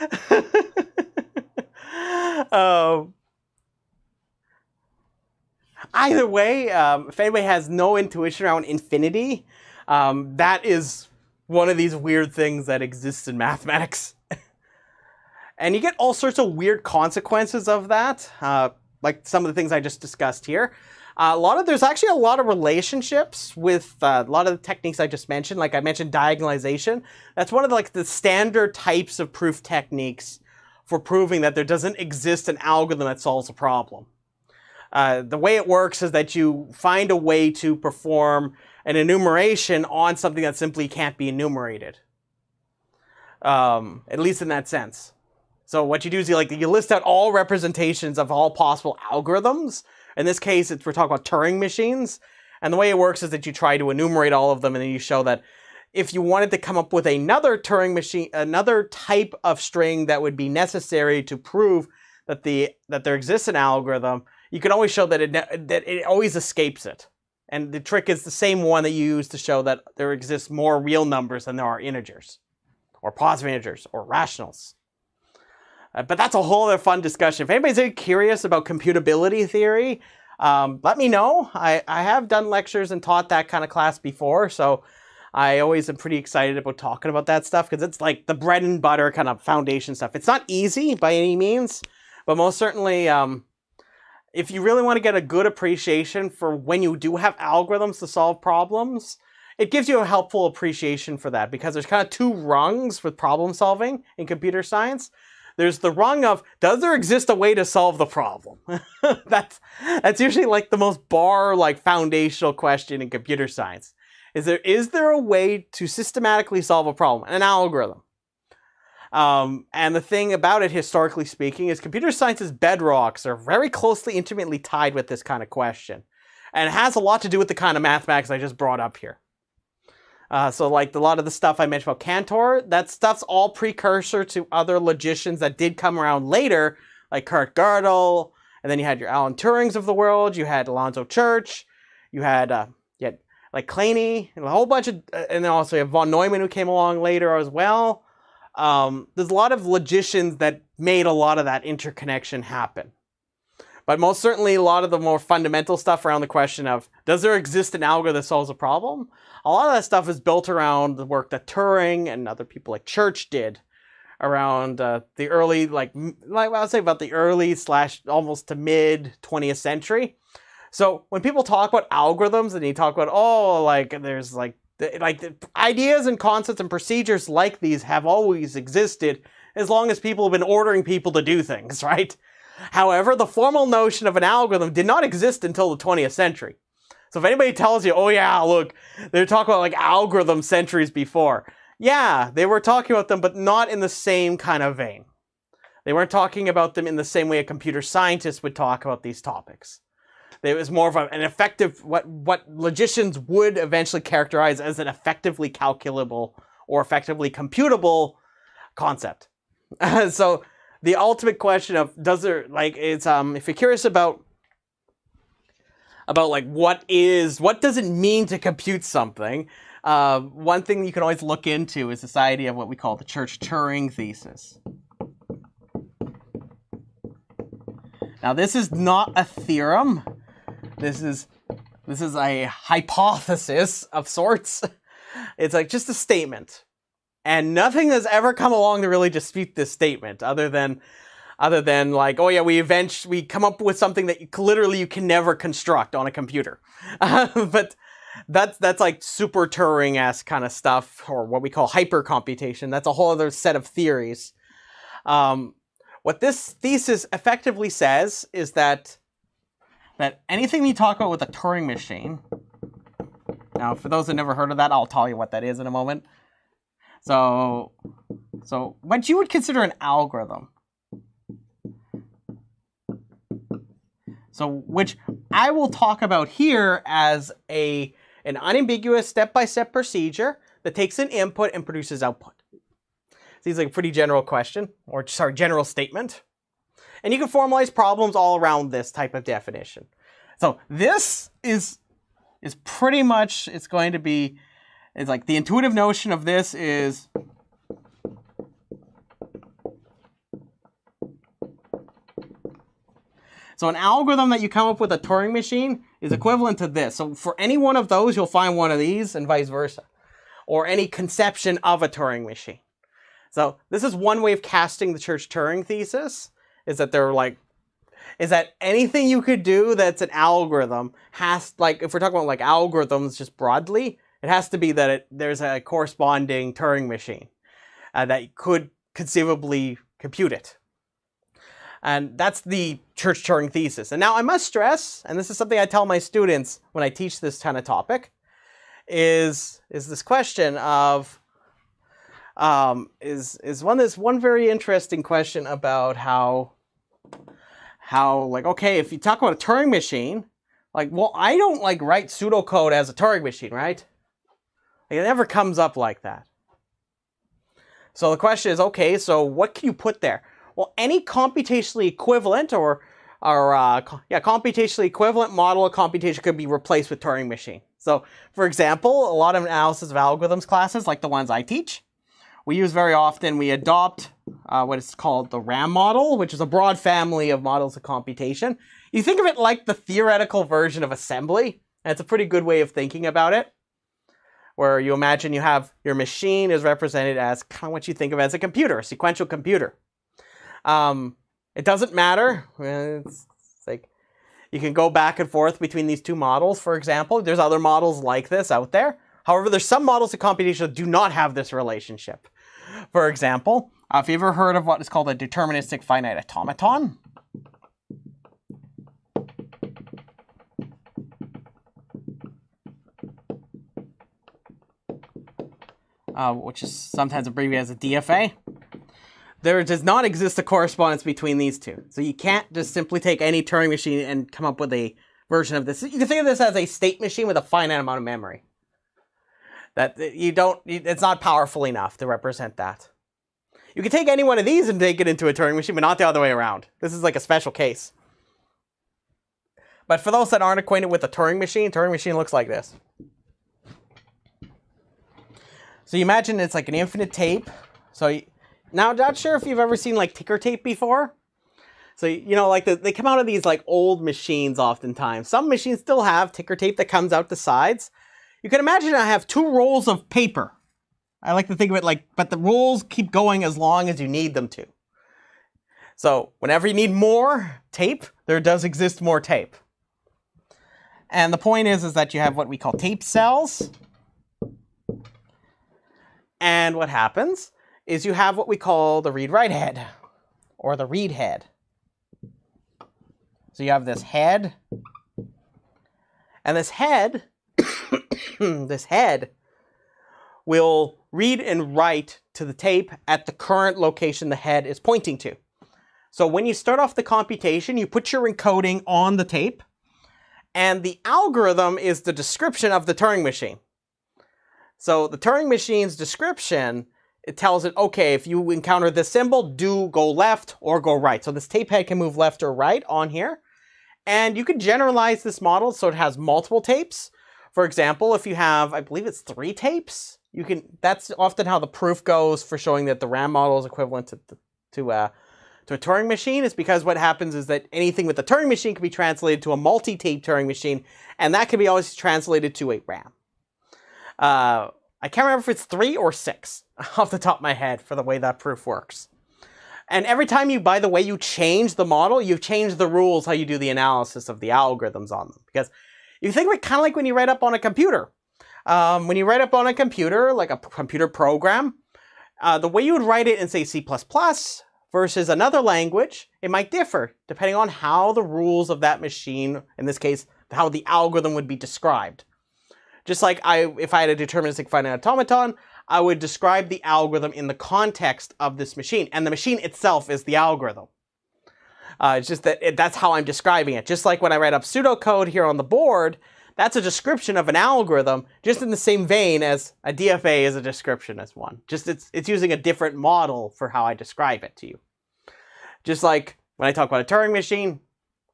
Either way, if anybody has no intuition around infinity, that is one of these weird things that exists in mathematics. And you get all sorts of weird consequences of that, like some of the things I just discussed here. There's actually a lot of relationships with a lot of the techniques I just mentioned. Like I mentioned diagonalization. That's one of the standard types of proof techniques for proving that there doesn't exist an algorithm that solves a problem. The way it works is that you find a way to perform an enumeration on something that simply can't be enumerated. At least in that sense. So what you do is you list out all representations of all possible algorithms. In this case, we're talking about Turing machines. And the way it works is that you try to enumerate all of them, and then you show that if you wanted to come up with another Turing machine, another type of string that would be necessary to prove that there exists an algorithm, you can always show that it always escapes it. And the trick is the same one that you use to show that there exists more real numbers than there are integers, or positive integers, or rationals. But that's a whole other fun discussion. If anybody's curious about computability theory, let me know. I have done lectures and taught that kind of class before, so I always am pretty excited about talking about that stuff because it's like the bread and butter kind of foundation stuff. It's not easy by any means, but most certainly, if you really want to get a good appreciation for when you do have algorithms to solve problems, it gives you a helpful appreciation for that because there's kind of two rungs with problem solving in computer science. There's the rung of, does there exist a way to solve the problem? That's usually like the most foundational question in computer science. Is there a way to systematically solve a problem, an algorithm? And the thing about it, historically speaking, is computer science's bedrocks are very closely, intimately tied with this kind of question. And it has a lot to do with the kind of mathematics I just brought up here. So like a lot of the stuff I mentioned about Cantor, that stuff's all precursor to other logicians that did come around later, like Kurt Gödel, and then you had your Alan Turings of the world, you had Alonzo Church, you had like Kleene, and a whole bunch of, and then also you have von Neumann who came along later as well. There's a lot of logicians that made a lot of that interconnection happen. But most certainly a lot of the more fundamental stuff around the question of, does there exist an algorithm that solves a problem? A lot of that stuff is built around the work that Turing and other people like Church did around the early, like I would say about the early / almost to mid 20th century. So when people talk about algorithms and you talk about, there's the ideas and concepts and procedures like these have always existed as long as people have been ordering people to do things, right? However, the formal notion of an algorithm did not exist until the 20th century. So if anybody tells you, oh yeah, look, they're talking about like algorithms centuries before. Yeah, they were talking about them, but not in the same kind of vein. They weren't talking about them in the same way a computer scientist would talk about these topics. It was more of an effective, what logicians would eventually characterize as an effectively calculable or effectively computable concept. So the ultimate question of if you're curious about what does it mean to compute something, one thing you can always look into is this idea of what we call the Church-Turing thesis. Now this is not a theorem. This is a hypothesis of sorts. It's like just a statement. And nothing has ever come along to really dispute this statement other than like, oh yeah, we come up with something that you can never construct on a computer. But that's like super Turing-esque kind of stuff, or what we call hypercomputation. That's a whole other set of theories. What this thesis effectively says is that anything you talk about with a Turing machine, now for those that never heard of that, I'll tell you what that is in a moment. So what you would consider an algorithm, so which I will talk about here as an unambiguous step-by-step procedure that takes an input and produces output. Seems like a pretty general question, or general statement. And you can formalize problems all around this type of definition. So this is pretty much, it's like the intuitive notion of this is so an algorithm that you come up with a Turing machine is equivalent to this. So for any one of those, you'll find one of these and vice versa, or any conception of a Turing machine. So this is one way of casting the Church-Turing thesis, is that anything you could do that's an algorithm has, like, if we're talking about like algorithms just broadly, it has to be that there's a corresponding Turing machine that could conceivably compute it. And that's the Church-Turing thesis. And now I must stress, and this is something I tell my students when I teach this kind of topic, is this question of is one very interesting question about how like, okay, if you talk about a Turing machine, like, well, I don't like write pseudocode as a Turing machine, right? Like, it never comes up like that. So the question is, okay, so what can you put there? Well, any computationally equivalent computationally equivalent model of computation could be replaced with Turing machine. So, for example, a lot of analysis of algorithms classes, like the ones I teach, we adopt what is called the RAM model, which is a broad family of models of computation. You think of it like the theoretical version of assembly, and it's a pretty good way of thinking about it, where you imagine you have your machine is represented as kind of what you think of as a computer, a sequential computer. It doesn't matter. It's like you can go back and forth between these two models, for example. There's other models like this out there. However, there's some models of computation that do not have this relationship. For example, if you ever heard of what is called a deterministic finite automaton, which is sometimes abbreviated as a DFA, there does not exist a correspondence between these two. So you can't just simply take any Turing machine and come up with a version of this. You can think of this as a state machine with a finite amount of memory. It's not powerful enough to represent that. You can take any one of these and take it into a Turing machine, but not the other way around. This is like a special case. But for those that aren't acquainted with a Turing machine looks like this. So you imagine it's like an infinite tape. Now, not sure if you've ever seen like ticker tape before. So, you know, like they come out of these like old machines oftentimes. Some machines still have ticker tape that comes out the sides. You can imagine I have two rolls of paper. I like to think of it like, but the rolls keep going as long as you need them to. So whenever you need more tape, there does exist more tape. And the point is that you have what we call tape cells. And what happens is you have what we call the read-write head, or the read head. So you have this head, and this head, this head will read and write to the tape at the current location the head is pointing to. So when you start off the computation, you put your encoding on the tape, and the algorithm is the description of the Turing machine. So the Turing machine's description, it tells it, okay, if you encounter this symbol, do go left or go right. So this tape head can move left or right on here. And you can generalize this model so it has multiple tapes. For example, if you have, I believe it's 3 tapes, that's often how the proof goes for showing that the RAM model is equivalent to a Turing machine, is because what happens is that anything with the Turing machine can be translated to a multi-tape Turing machine, and that can be always translated to a RAM. I can't remember if it's 3 or 6 off the top of my head for the way that proof works. And every time you, by the way, you change the model, you've changed the rules how you do the analysis of the algorithms on them. Because you think of it kind of like when you write up on a computer. When you write up on a computer, like a computer program, the way you would write it in, say, C++ versus another language, it might differ depending on how the rules of that machine, in this case, how the algorithm would be described. Just like if I had a deterministic finite automaton, I would describe the algorithm in the context of this machine, and the machine itself is the algorithm. It's just that that's how I'm describing it. Just like when I write up pseudocode here on the board, that's a description of an algorithm, just in the same vein as a DFA is a description as one. Just it's using a different model for how I describe it to you. Just like when I talk about a Turing machine,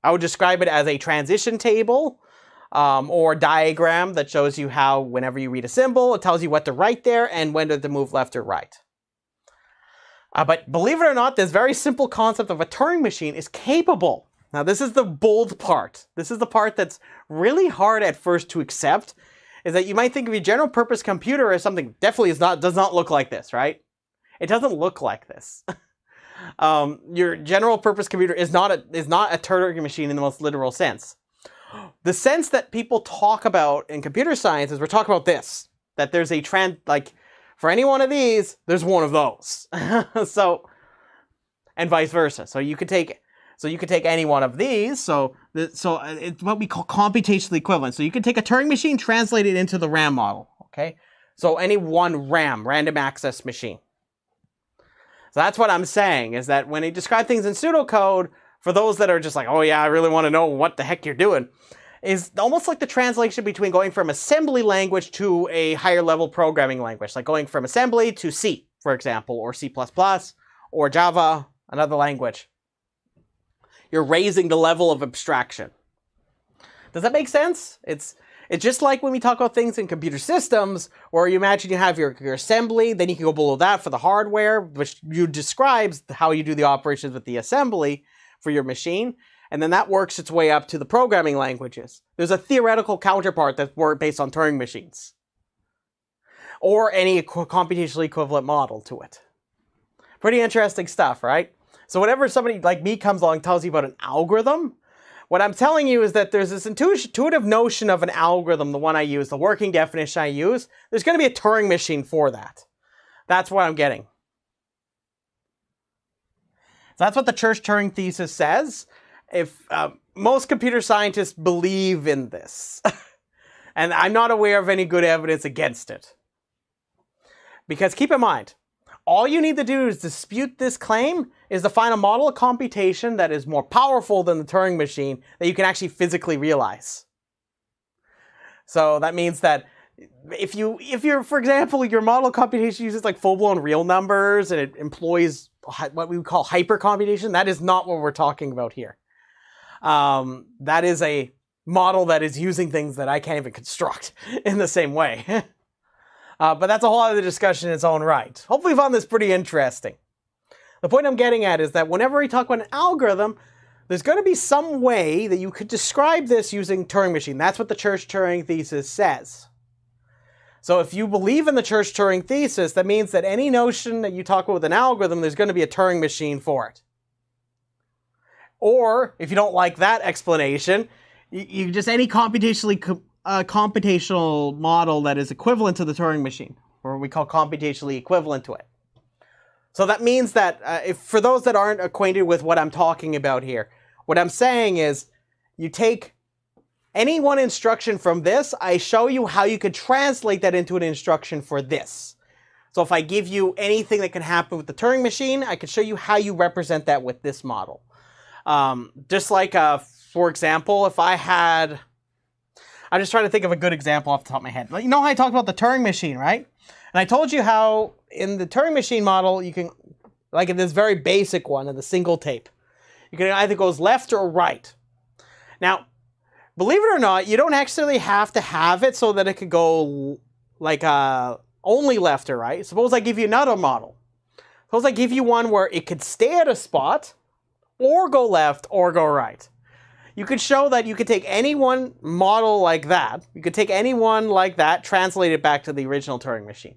I would describe it as a transition table, or diagram that shows you how whenever you read a symbol, it tells you what to write there and when to move left or right. But believe it or not, this very simple concept of a Turing machine is capable. Now this is the bold part. This is the part that's really hard at first to accept, is that you might think of your general purpose computer as something definitely does not look like this, right? It doesn't look like this. Your general purpose computer is not a Turing machine in the most literal sense. The sense that people talk about in computer science is we're talking about this, that there's a trend, like for any one of these, there's one of those. And vice versa. So you could take any one of these. So it's what we call computationally equivalent. So you could take a Turing machine, translate it into the RAM model. Okay. So any one RAM, random access machine. So that's what I'm saying, is that when they describe things in pseudocode, for those that are just like, oh yeah, I really want to know what the heck you're doing, is almost like the translation between going from assembly language to a higher level programming language, like going from assembly to C, for example, or C++, or Java, another language. You're raising the level of abstraction. Does that make sense? It's just like when we talk about things in computer systems, where you imagine you have your assembly, then you can go below that for the hardware, which you describes how you do the operations with the assembly for your machine, and then that works its way up to the programming languages. There's a theoretical counterpart that's based on Turing machines, or any computationally equivalent model to it. Pretty interesting stuff, right? So whenever somebody like me comes along and tells you about an algorithm, what I'm telling you is that there's this intuitive notion of an algorithm, the one I use, the working definition I use. There's going to be a Turing machine for that. That's what I'm getting. So that's what the Church-Turing thesis says. If most computer scientists believe in this, and I'm not aware of any good evidence against it. Because keep in mind, all you need to do to dispute this claim is to find a model of computation that is more powerful than the Turing machine that you can actually physically realize. So that means that if you're, for example, your model of computation uses like full-blown real numbers and it employs what we would call hypercomputation, that is not what we're talking about here. That is a model that is using things that I can't even construct in the same way. But that's a whole other discussion in its own right. Hopefully you found this pretty interesting. The point I'm getting at is that whenever we talk about an algorithm, there's going to be some way that you could describe this using Turing machine. That's what the Church-Turing thesis says. So if you believe in the Church-Turing thesis, that means that any notion that you talk about with an algorithm, there's going to be a Turing machine for it. Or, if you don't like that explanation, you just any computational model that is equivalent to the Turing machine, or what we call computationally equivalent to it. So that means that, if for those that aren't acquainted with what I'm talking about here, what I'm saying is, you take any one instruction from this, I show you how you could translate that into an instruction for this. So if I give you anything that can happen with the Turing machine, I can show you how you represent that with this model. Just like, for example, if I had... I'm just trying to think of a good example off the top of my head. You know how I talked about the Turing machine, right? And I told you how in the Turing machine model, you can, like in this very basic one, in the single tape, you can either go left or right. Now, believe it or not, you don't actually have to have it so that it could go like only left or right. Suppose I give you another model. Suppose I give you one where it could stay at a spot, or go left, or go right. You could show that you could take any one model like that, you could take any one like that, translate it back to the original Turing machine.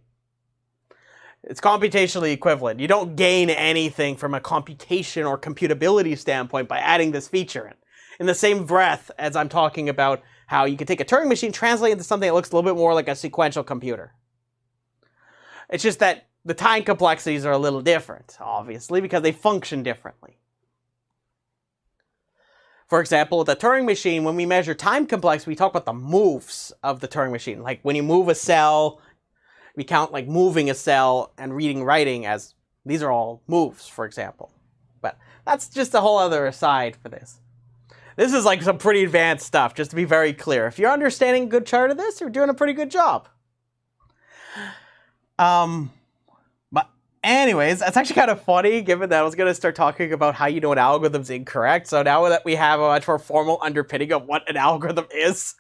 It's computationally equivalent. You don't gain anything from a computation or computability standpoint by adding this feature in. In the same breath as I'm talking about how you could take a Turing machine, translate it into something that looks a little bit more like a sequential computer. It's just that the time complexities are a little different, obviously, because they function differently. For example, with the Turing machine, when we measure time complexity, we talk about the moves of the Turing machine. Like when you move a cell, we count like moving a cell and reading, writing as, these are all moves, for example. But that's just a whole other aside for this. This is like some pretty advanced stuff, just to be very clear. If you're understanding a good chart of this, you're doing a pretty good job. But anyways, that's actually kind of funny, given that I was going to start talking about how you know an algorithm's incorrect. So now that we have a much more formal underpinning of what an algorithm is.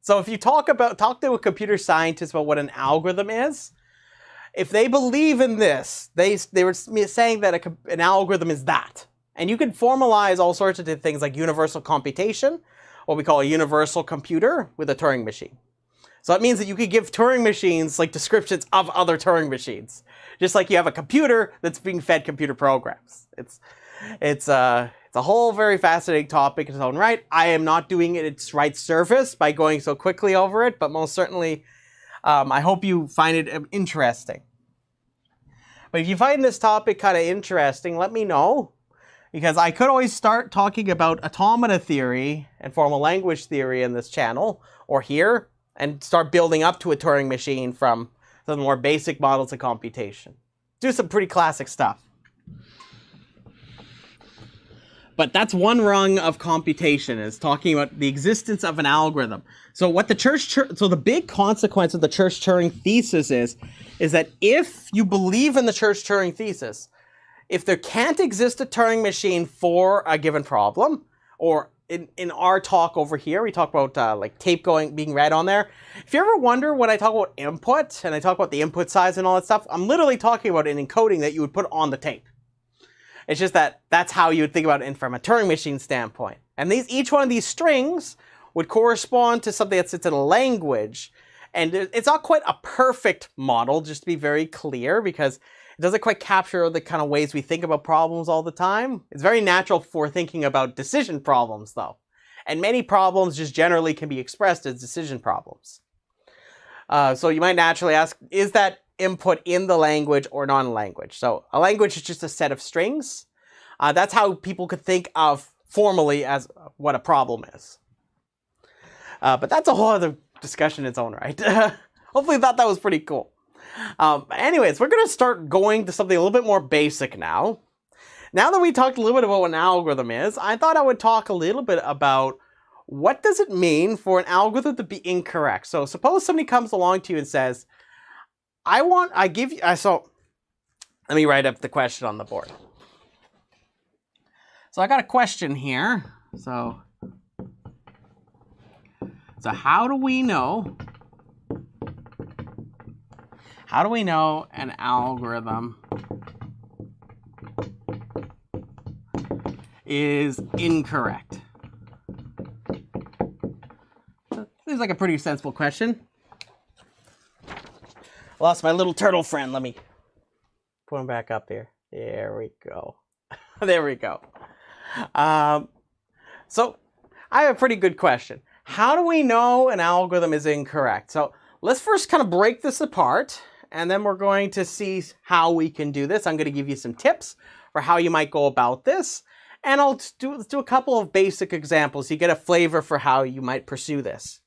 So if you talk to a computer scientist about what an algorithm is, if they believe in this, they were saying that an algorithm is that. And you can formalize all sorts of things like universal computation, what we call a universal computer, with a Turing machine. So that means that you could give Turing machines like descriptions of other Turing machines, just like you have a computer that's being fed computer programs. It's a whole very fascinating topic in its own right. I am not doing it its right service by going so quickly over it, but most certainly, I hope you find it interesting. But if you find this topic kind of interesting, let me know. Because I could always start talking about automata theory and formal language theory in this channel, or here, and start building up to a Turing machine from the more basic models of computation. do some pretty classic stuff. But that's one rung of computation, is talking about the existence of an algorithm. So what the big consequence of the Church-Turing thesis is that if you believe in the Church-Turing thesis, if there can't exist a Turing machine for a given problem, or in our talk over here, we talk about like tape being read on there. If you ever wonder when I talk about input, and I talk about the input size and all that stuff, I'm literally talking about an encoding that you would put on the tape. It's just that that's how you would think about it from a Turing machine standpoint. And each one of these strings would correspond to something that sits in a language. And it's not quite a perfect model, just to be very clear, because it doesn't quite capture the kind of ways we think about problems all the time. It's very natural for thinking about decision problems, though. And many problems just generally can be expressed as decision problems. So you might naturally ask, is that input in the language or non-language? So a language is just a set of strings. That's how people could think of formally as what a problem is. But that's a whole other discussion in its own right. Hopefully you thought that was pretty cool. Anyways, we're going to start going to something a little bit more basic now. Now that we talked a little bit about what an algorithm is, I thought I would talk a little bit about what does it mean for an algorithm to be incorrect. So suppose somebody comes along to you and says, so let me write up the question on the board. So I got a question here. So how do we know an algorithm is incorrect? Seems like a pretty sensible question. Lost my little turtle friend. Let me put him back up here. There we go. There we go. So I have a pretty good question. How do we know an algorithm is incorrect? So let's first kind of break this apart, and then we're going to see how we can do this. I'm going to give you some tips for how you might go about this, and let's do a couple of basic examples so you get a flavor for how you might pursue this.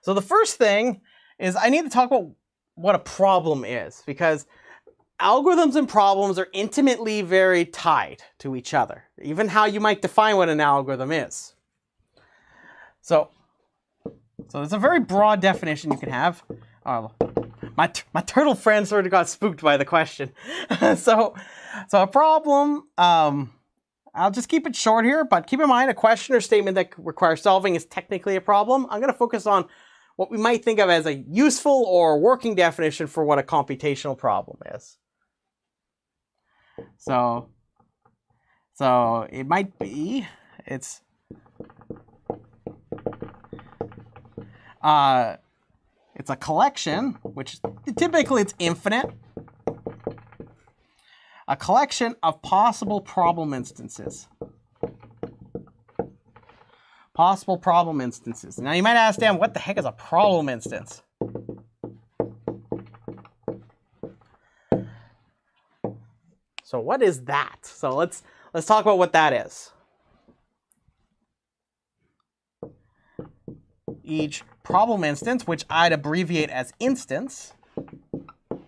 So the first thing is I need to talk about what a problem is, because algorithms and problems are intimately very tied to each other, even how you might define what an algorithm is. So there's a very broad definition you can have. Oh, my turtle friend sort of got spooked by the question. So a problem, I'll just keep it short here, but keep in mind a question or statement that requires solving is technically a problem. I'm going to focus on what we might think of as a useful or working definition for what a computational problem is. So it might be, it's a collection, which typically it's infinite, a collection of possible problem instances. Possible problem instances. Now you might ask, Dan, what the heck is a problem instance? So what is that? So let's talk about what that is. Each problem instance, which I'd abbreviate as instance. So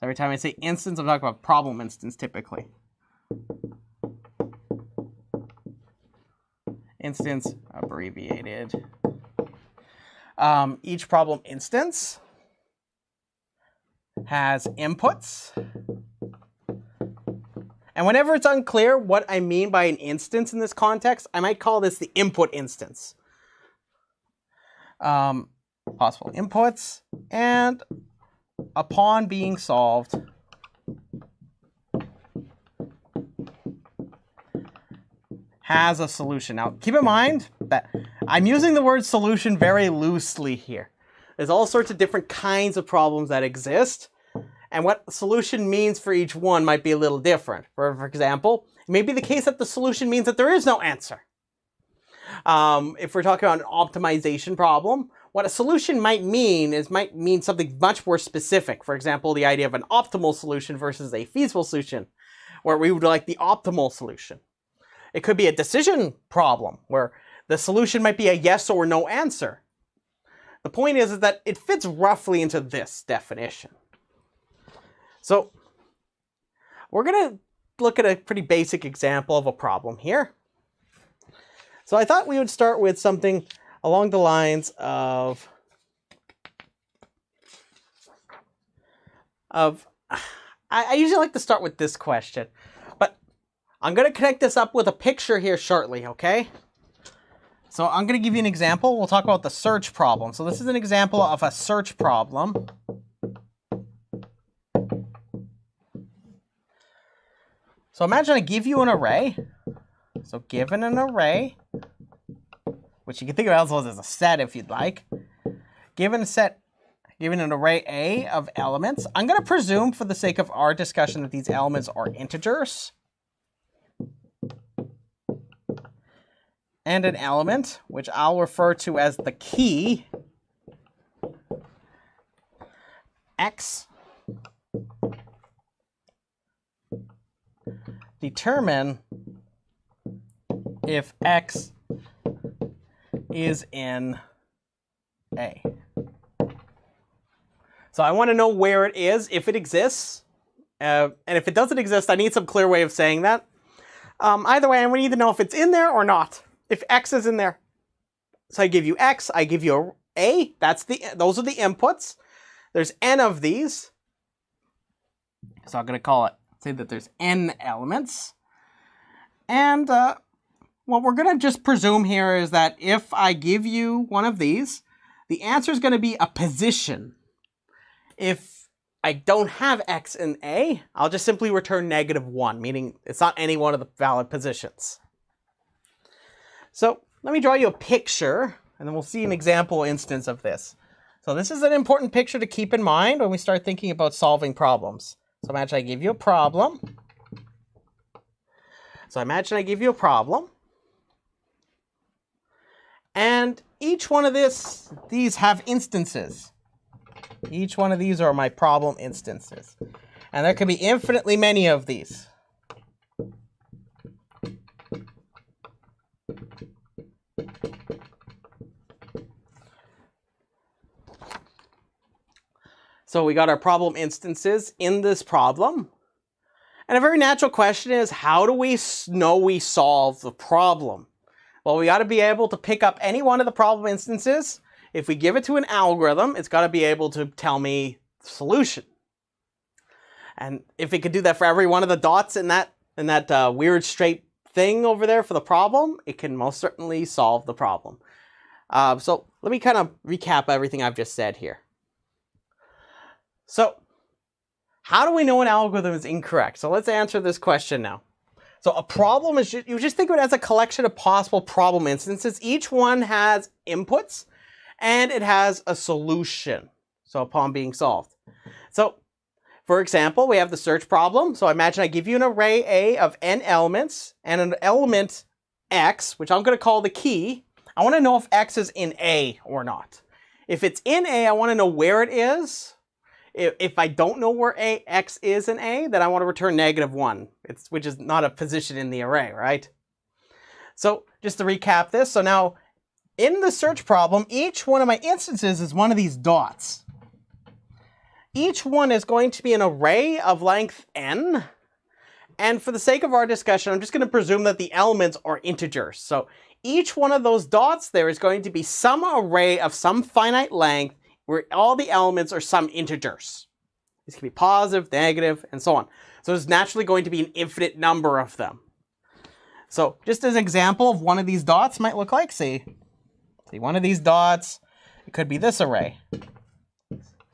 every time I say instance, I'm talking about problem instance typically. Instance abbreviated. Each problem instance has inputs. And whenever it's unclear what I mean by an instance in this context, I might call this the input instance. Possible inputs, and upon being solved, has a solution. Now, keep in mind that I'm using the word solution very loosely here. There's all sorts of different kinds of problems that exist, and what solution means for each one might be a little different. For example, it may be the case that the solution means that there is no answer. If we're talking about an optimization problem, what a solution might mean something much more specific. For example, the idea of an optimal solution versus a feasible solution, where we would like the optimal solution. It could be a decision problem, where the solution might be a yes or no answer. The point is that it fits roughly into this definition. So we're going to look at a pretty basic example of a problem here. So I thought we would start with something along the lines of I usually like to start with this question, but I'm going to connect this up with a picture here shortly, okay? So I'm going to give you an example. We'll talk about the search problem. So this is an example of a search problem. So imagine I give you an array. So given an array, which you can think of also as a set if you'd like. Given an array A of elements, I'm going to presume for the sake of our discussion that these elements are integers. And an element, which I'll refer to as the key, X, determine if X is in A. So I want to know where it is, if it exists. And if it doesn't exist, I need some clear way of saying that. Either way, I need to know if it's in there or not. If X is in there. So I give you X, I give you A. Those are the inputs. There's N of these. So I'm going to say that there's N elements. And what we're going to just presume here is that if I give you one of these, the answer is going to be a position. If I don't have X in A, I'll just simply return -1, meaning it's not any one of the valid positions. So let me draw you a picture, and then we'll see an example instance of this. So this is an important picture to keep in mind when we start thinking about solving problems. So imagine I give you a problem. And each one of these have instances. Each one of these are my problem instances. And there could be infinitely many of these. So we got our problem instances in this problem. And a very natural question is, how do we know we solve the problem? Well, we got to be able to pick up any one of the problem instances. If we give it to an algorithm, it's got to be able to tell me the solution. And if it could do that for every one of the dots in that weird straight thing over there for the problem, it can most certainly solve the problem. So let me kind of recap everything I've just said here. So how do we know an algorithm is incorrect? So let's answer this question now. So a problem is, you just think of it as a collection of possible problem instances. Each one has inputs. And it has a solution, so upon being solved. So, for example, we have the search problem. So imagine I give you an array A of n elements and an element X, which I'm going to call the key. I want to know if X is in A or not. If it's in A, I want to know where it is. If I don't know where X is in A, then I want to return -1, which is not a position in the array, right? So just to recap this, so now in the search problem, each one of my instances is one of these dots. Each one is going to be an array of length n. And for the sake of our discussion, I'm just going to presume that the elements are integers. So each one of those dots there is going to be some array of some finite length where all the elements are some integers. These can be positive, negative, and so on. So there's naturally going to be an infinite number of them. So just as an example of one of these dots might look like, see one of these dots, it could be this array.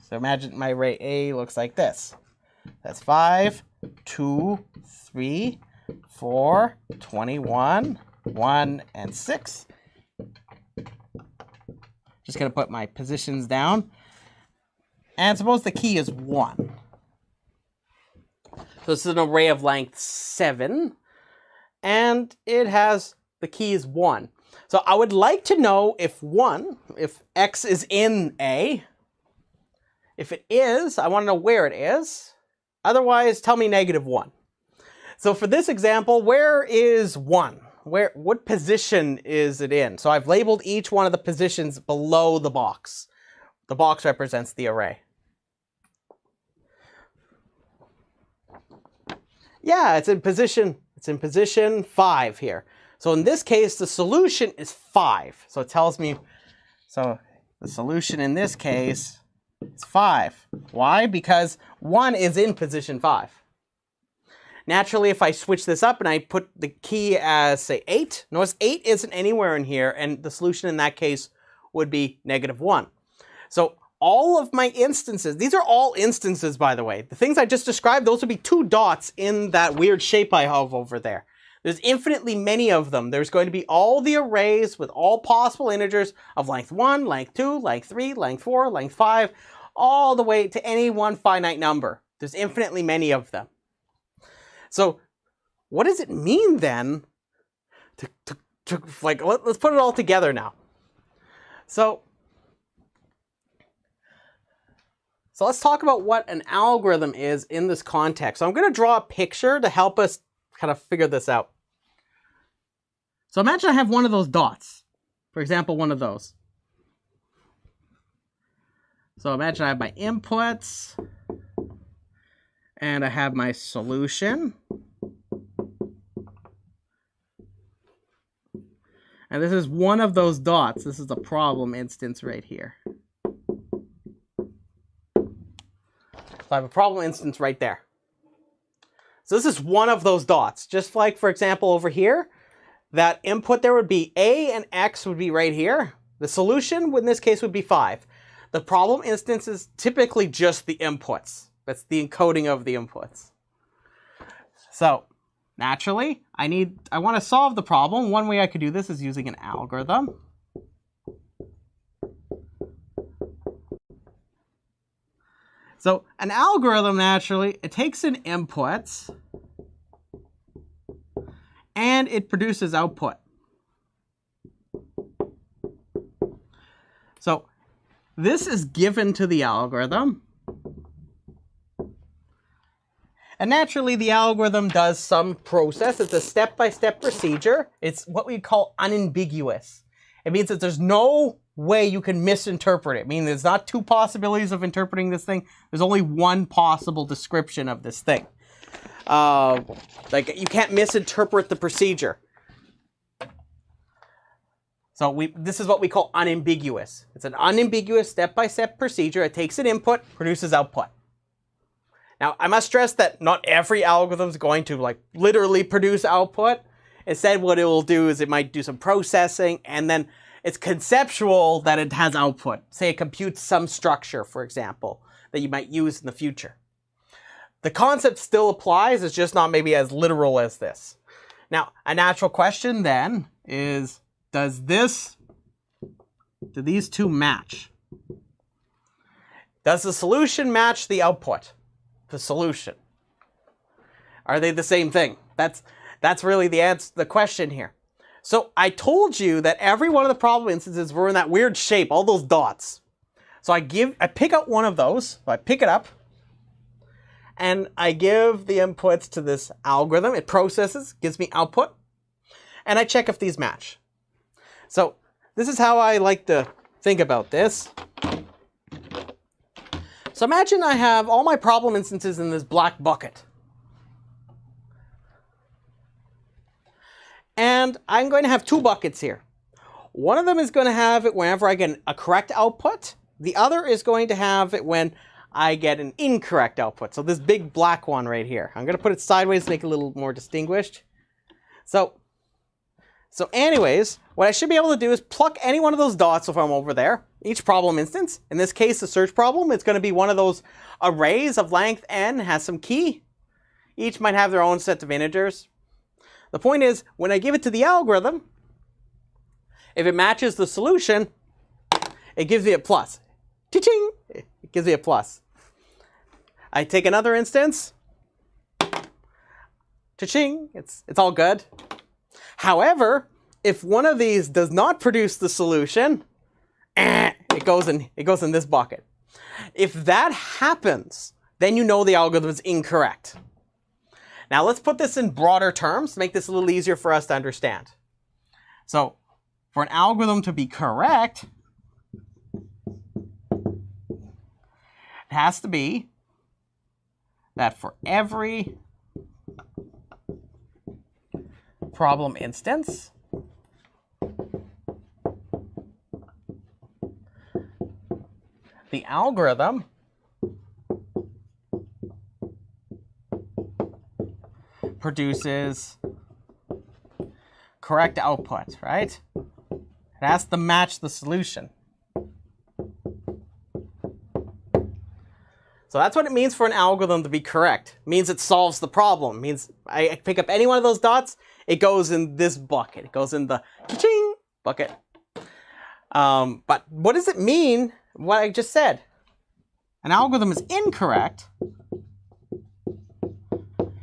So imagine my array A looks like this. That's 5, 2, 3, 4, 21, 1, and 6. Just going to put my positions down. And suppose the key is 1. So this is an array of length 7. And it has, the key is 1. So I would like to know if X is in A. If it is, I want to know where it is. Otherwise, tell me -1. So for this example, where is 1? What position is it in? So I've labeled each one of the positions below the box. The box represents the array. Yeah, it's in position 5 here. So in this case, the solution is 5. So it tells me, so the solution in this case is 5. Why? Because 1 is in position 5. Naturally, if I switch this up and I put the key as, say, 8, notice 8 isn't anywhere in here, and the solution in that case would be -1. So all of my instances, these are all instances, by the way. The things I just described, those would be 2 dots in that weird shape I have over there. There's infinitely many of them. There's going to be all the arrays with all possible integers of length 1, length 2, length 3, length 4, length 5, all the way to any one finite number. There's infinitely many of them. So what does it mean then like, let's put it all together now. So let's talk about what an algorithm is in this context. So I'm going to draw a picture to help us kind of figure this out. So imagine I have one of those dots. For example, one of those. So imagine I have my inputs, and I have my solution. And this is one of those dots. This is a problem instance right here. So I have a problem instance right there. So this is one of those dots. Just like, for example, over here, that input there would be A and X would be right here. The solution in this case would be 5. The problem instance is typically just the inputs. That's the encoding of the inputs. So naturally, I want to solve the problem. One way I could do this is using an algorithm. So an algorithm, naturally, it takes in inputs and it produces output. So this is given to the algorithm. And naturally, the algorithm does some process. It's a step-by-step procedure. It's what we call unambiguous. It means that there's no way you can misinterpret it. I mean, there's not 2 possibilities of interpreting this thing. There's only one possible description of this thing. Like, you can't misinterpret the procedure. So this is what we call unambiguous. It's an unambiguous step-by-step procedure. It takes an input, produces output. Now, I must stress that not every algorithm is going to like literally produce output. Instead, what it will do is it might do some processing, and then it's conceptual that it has output. Say it computes some structure, for example, that you might use in the future. The concept still applies, it's just not maybe as literal as this. Now, a natural question then is, do these 2 match? Does the solution match the output? The solution. Are they the same thing? That's really the question here. So I told you that every one of the problem instances were in that weird shape, all those dots. So I pick out one of those, so I pick it up, and I give the inputs to this algorithm. It processes, gives me output, and I check if these match. So this is how I like to think about this. So imagine I have all my problem instances in this black bucket. And I'm going to have 2 buckets here. One of them is going to have it whenever I get a correct output. The other is going to have it when I get an incorrect output. So this big black one right here. I'm going to put it sideways to make it a little more distinguished. So anyways, what I should be able to do is pluck any one of those dots if I'm over there. Each problem instance, in this case the search problem, it's going to be one of those arrays of length n, has some key. Each might have their own set of integers. The point is, when I give it to the algorithm, if it matches the solution, it gives me a plus. Cha-ching! It gives me a plus. I take another instance. Cha-ching! It's all good. However, if one of these does not produce the solution, it goes in this bucket. If that happens, then you know the algorithm is incorrect. Now let's put this in broader terms to make this a little easier for us to understand. So for an algorithm to be correct, it has to be that for every problem instance. The algorithm produces correct output, right? It has to match the solution. So that's what it means for an algorithm to be correct. It means it solves the problem. It means I pick up any one of those dots, it goes in this bucket. It goes in the cha-ching bucket. But what does it mean, what I just said? An algorithm is incorrect.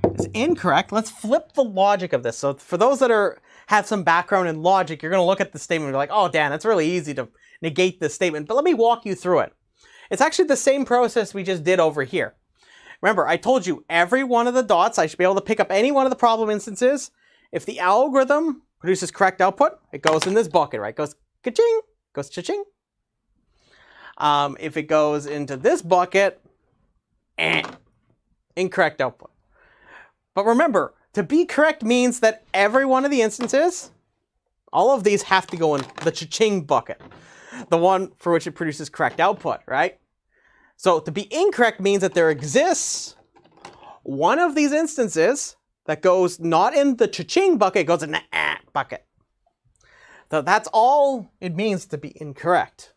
It's incorrect. Let's flip the logic of this. So for those that have some background in logic, you're going to look at the statement and be like, oh, Dan, that's really easy to negate this statement. But let me walk you through it. It's actually the same process we just did over here. Remember, I told you every one of the dots, I should be able to pick up any one of the problem instances. If the algorithm produces correct output, it goes in this bucket, right? It goes ka-ching, goes cha-ching. If it goes into this bucket, incorrect output. But remember, to be correct means that every one of the instances, all of these have to go in the cha-ching bucket. The one for which it produces correct output, right? So to be incorrect means that there exists one of these instances that goes not in the cha-ching bucket, it goes in the bucket. So that's all it means to be incorrect.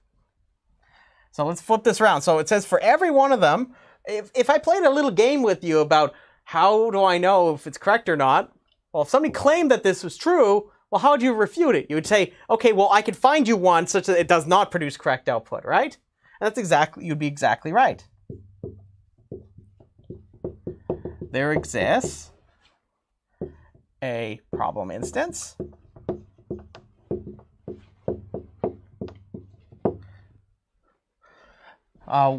So let's flip this around. So it says for every one of them, if I played a little game with you about how do I know if it's correct or not, well, if somebody claimed that this was true, well, how would you refute it? You would say, okay, well, I could find you one such that it does not produce correct output, right? And that's exactly, you'd be exactly right. There exists a problem instance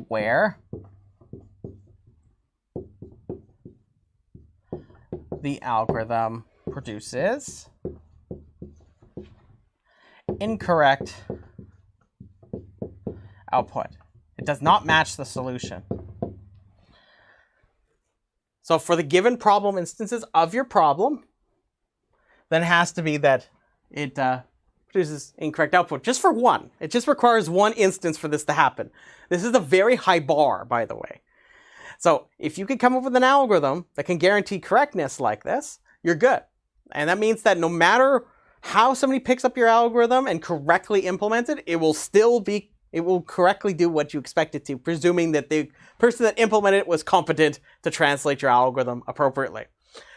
where the algorithm produces incorrect output. It does not match the solution. So for the given problem instances of your problem, then it has to be that it produces incorrect output. Just for one. It just requires one instance for this to happen. This is a very high bar, by the way. So if you can come up with an algorithm that can guarantee correctness like this, you're good. And that means that no matter how somebody picks up your algorithm and correctly implements it, it will correctly do what you expect it to, presuming that the person that implemented it was competent to translate your algorithm appropriately.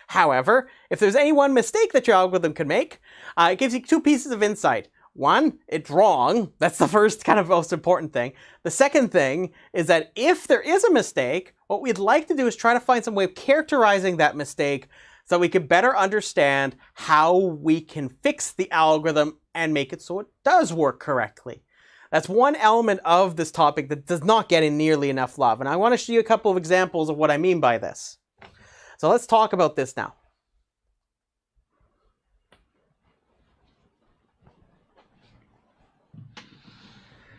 However, if there's any one mistake that your algorithm can make, it gives you two pieces of insight. One, it's wrong. That's the first kind of most important thing. The second thing is that if there is a mistake, what we'd like to do is try to find some way of characterizing that mistake so we can better understand how we can fix the algorithm and make it so it does work correctly. That's one element of this topic that does not get in nearly enough love. And I want to show you a couple of examples of what I mean by this. So let's talk about this now.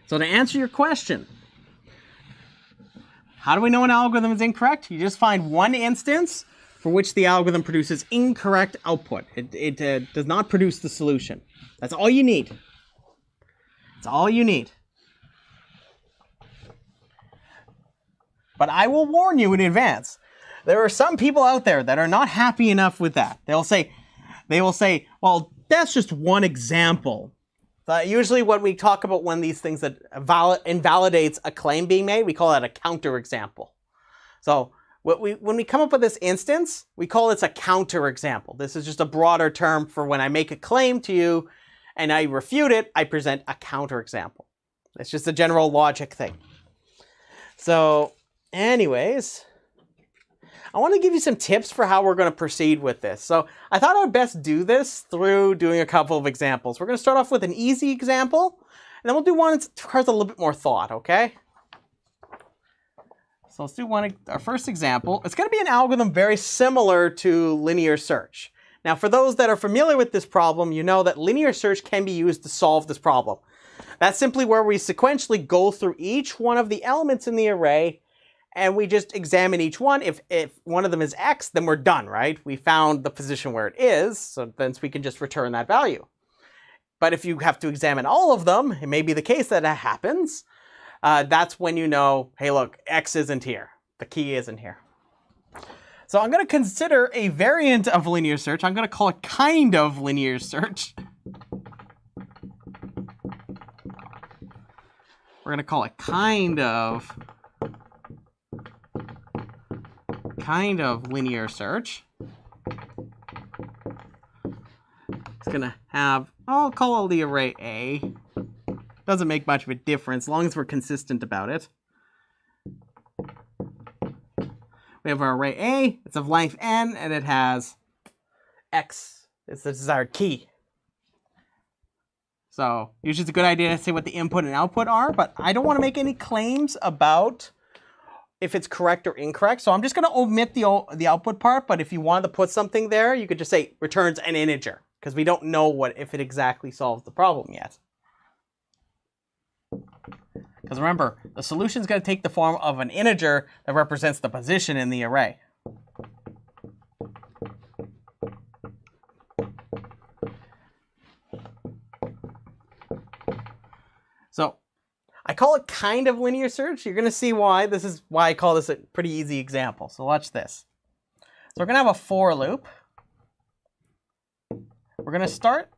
So to answer your question, how do we know an algorithm is incorrect? You just find one instance for which the algorithm produces incorrect output. It does not produce the solution. That's all you need. That's all you need. But I will warn you in advance. There are some people out there that are not happy enough with that. They will say, well, that's just one example. Usually when we talk about one of these things that invalidates a claim being made, we call that a counterexample. So when we come up with this instance, we call this a counterexample. This is just a broader term for when I make a claim to you and I refute it, I present a counterexample. It's just a general logic thing. So anyways, I want to give you some tips for how we're going to proceed with this. So I thought I would best do this through doing a couple of examples. We're going to start off with an easy example, and then we'll do one that requires a little bit more thought, okay? So let's do our first example. It's going to be an algorithm very similar to linear search. Now, for those that are familiar with this problem, you know that linear search can be used to solve this problem. That's simply where we sequentially go through each one of the elements in the array and we just examine each one. If one of them is X, then we're done, right? We found the position where it is, so then we can just return that value. But if you have to examine all of them, it may be the case that it happens. That's when you know, hey, look, X isn't here. The key isn't here. So I'm going to consider a variant of linear search. I'm going to call it kind of linear search. We're going to call it kind of linear search. It's going to have, I'll call it the array A. Doesn't make much of a difference as long as we're consistent about it. We have our array A, it's of length n, and it has X. It's the desired key. So usually it's a good idea to say what the input and output are, but I don't want to make any claims about if it's correct or incorrect. So I'm just going to omit the output part, but if you wanted to put something there, you could just say returns an integer, because we don't know if it exactly solves the problem yet. Because remember, the solution is going to take the form of an integer that represents the position in the array. So I call it kind of linear search. You're going to see why. This is why I call this a pretty easy example. So watch this. So we're going to have a for loop. We're going to start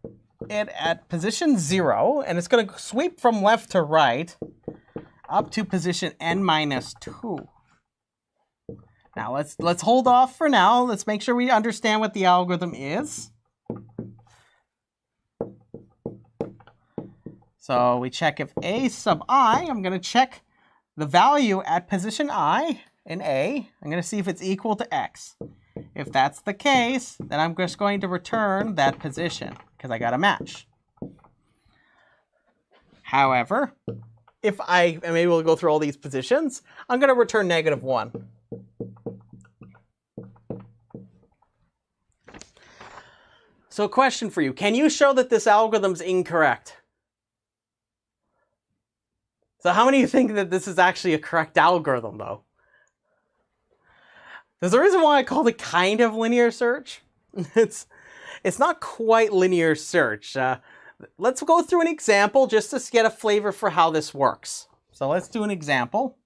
it at position 0, and it's going to sweep from left to right up to position n minus 2. Now let's hold off for now. Let's make sure we understand what the algorithm is. So we check if a sub I, I'm going to check the value at position I in A. I'm going to see if it's equal to X. If that's the case, then I'm just going to return that position because I got a match. However, if I am able to go through all these positions, I'm going to return -1. So a question for you. Can you show that this algorithm's incorrect? So how many of you think that this is actually a correct algorithm, though? There's a reason why I called it kind of linear search. It's not quite linear search. Let's go through an example just to get a flavor for how this works. So let's do an example.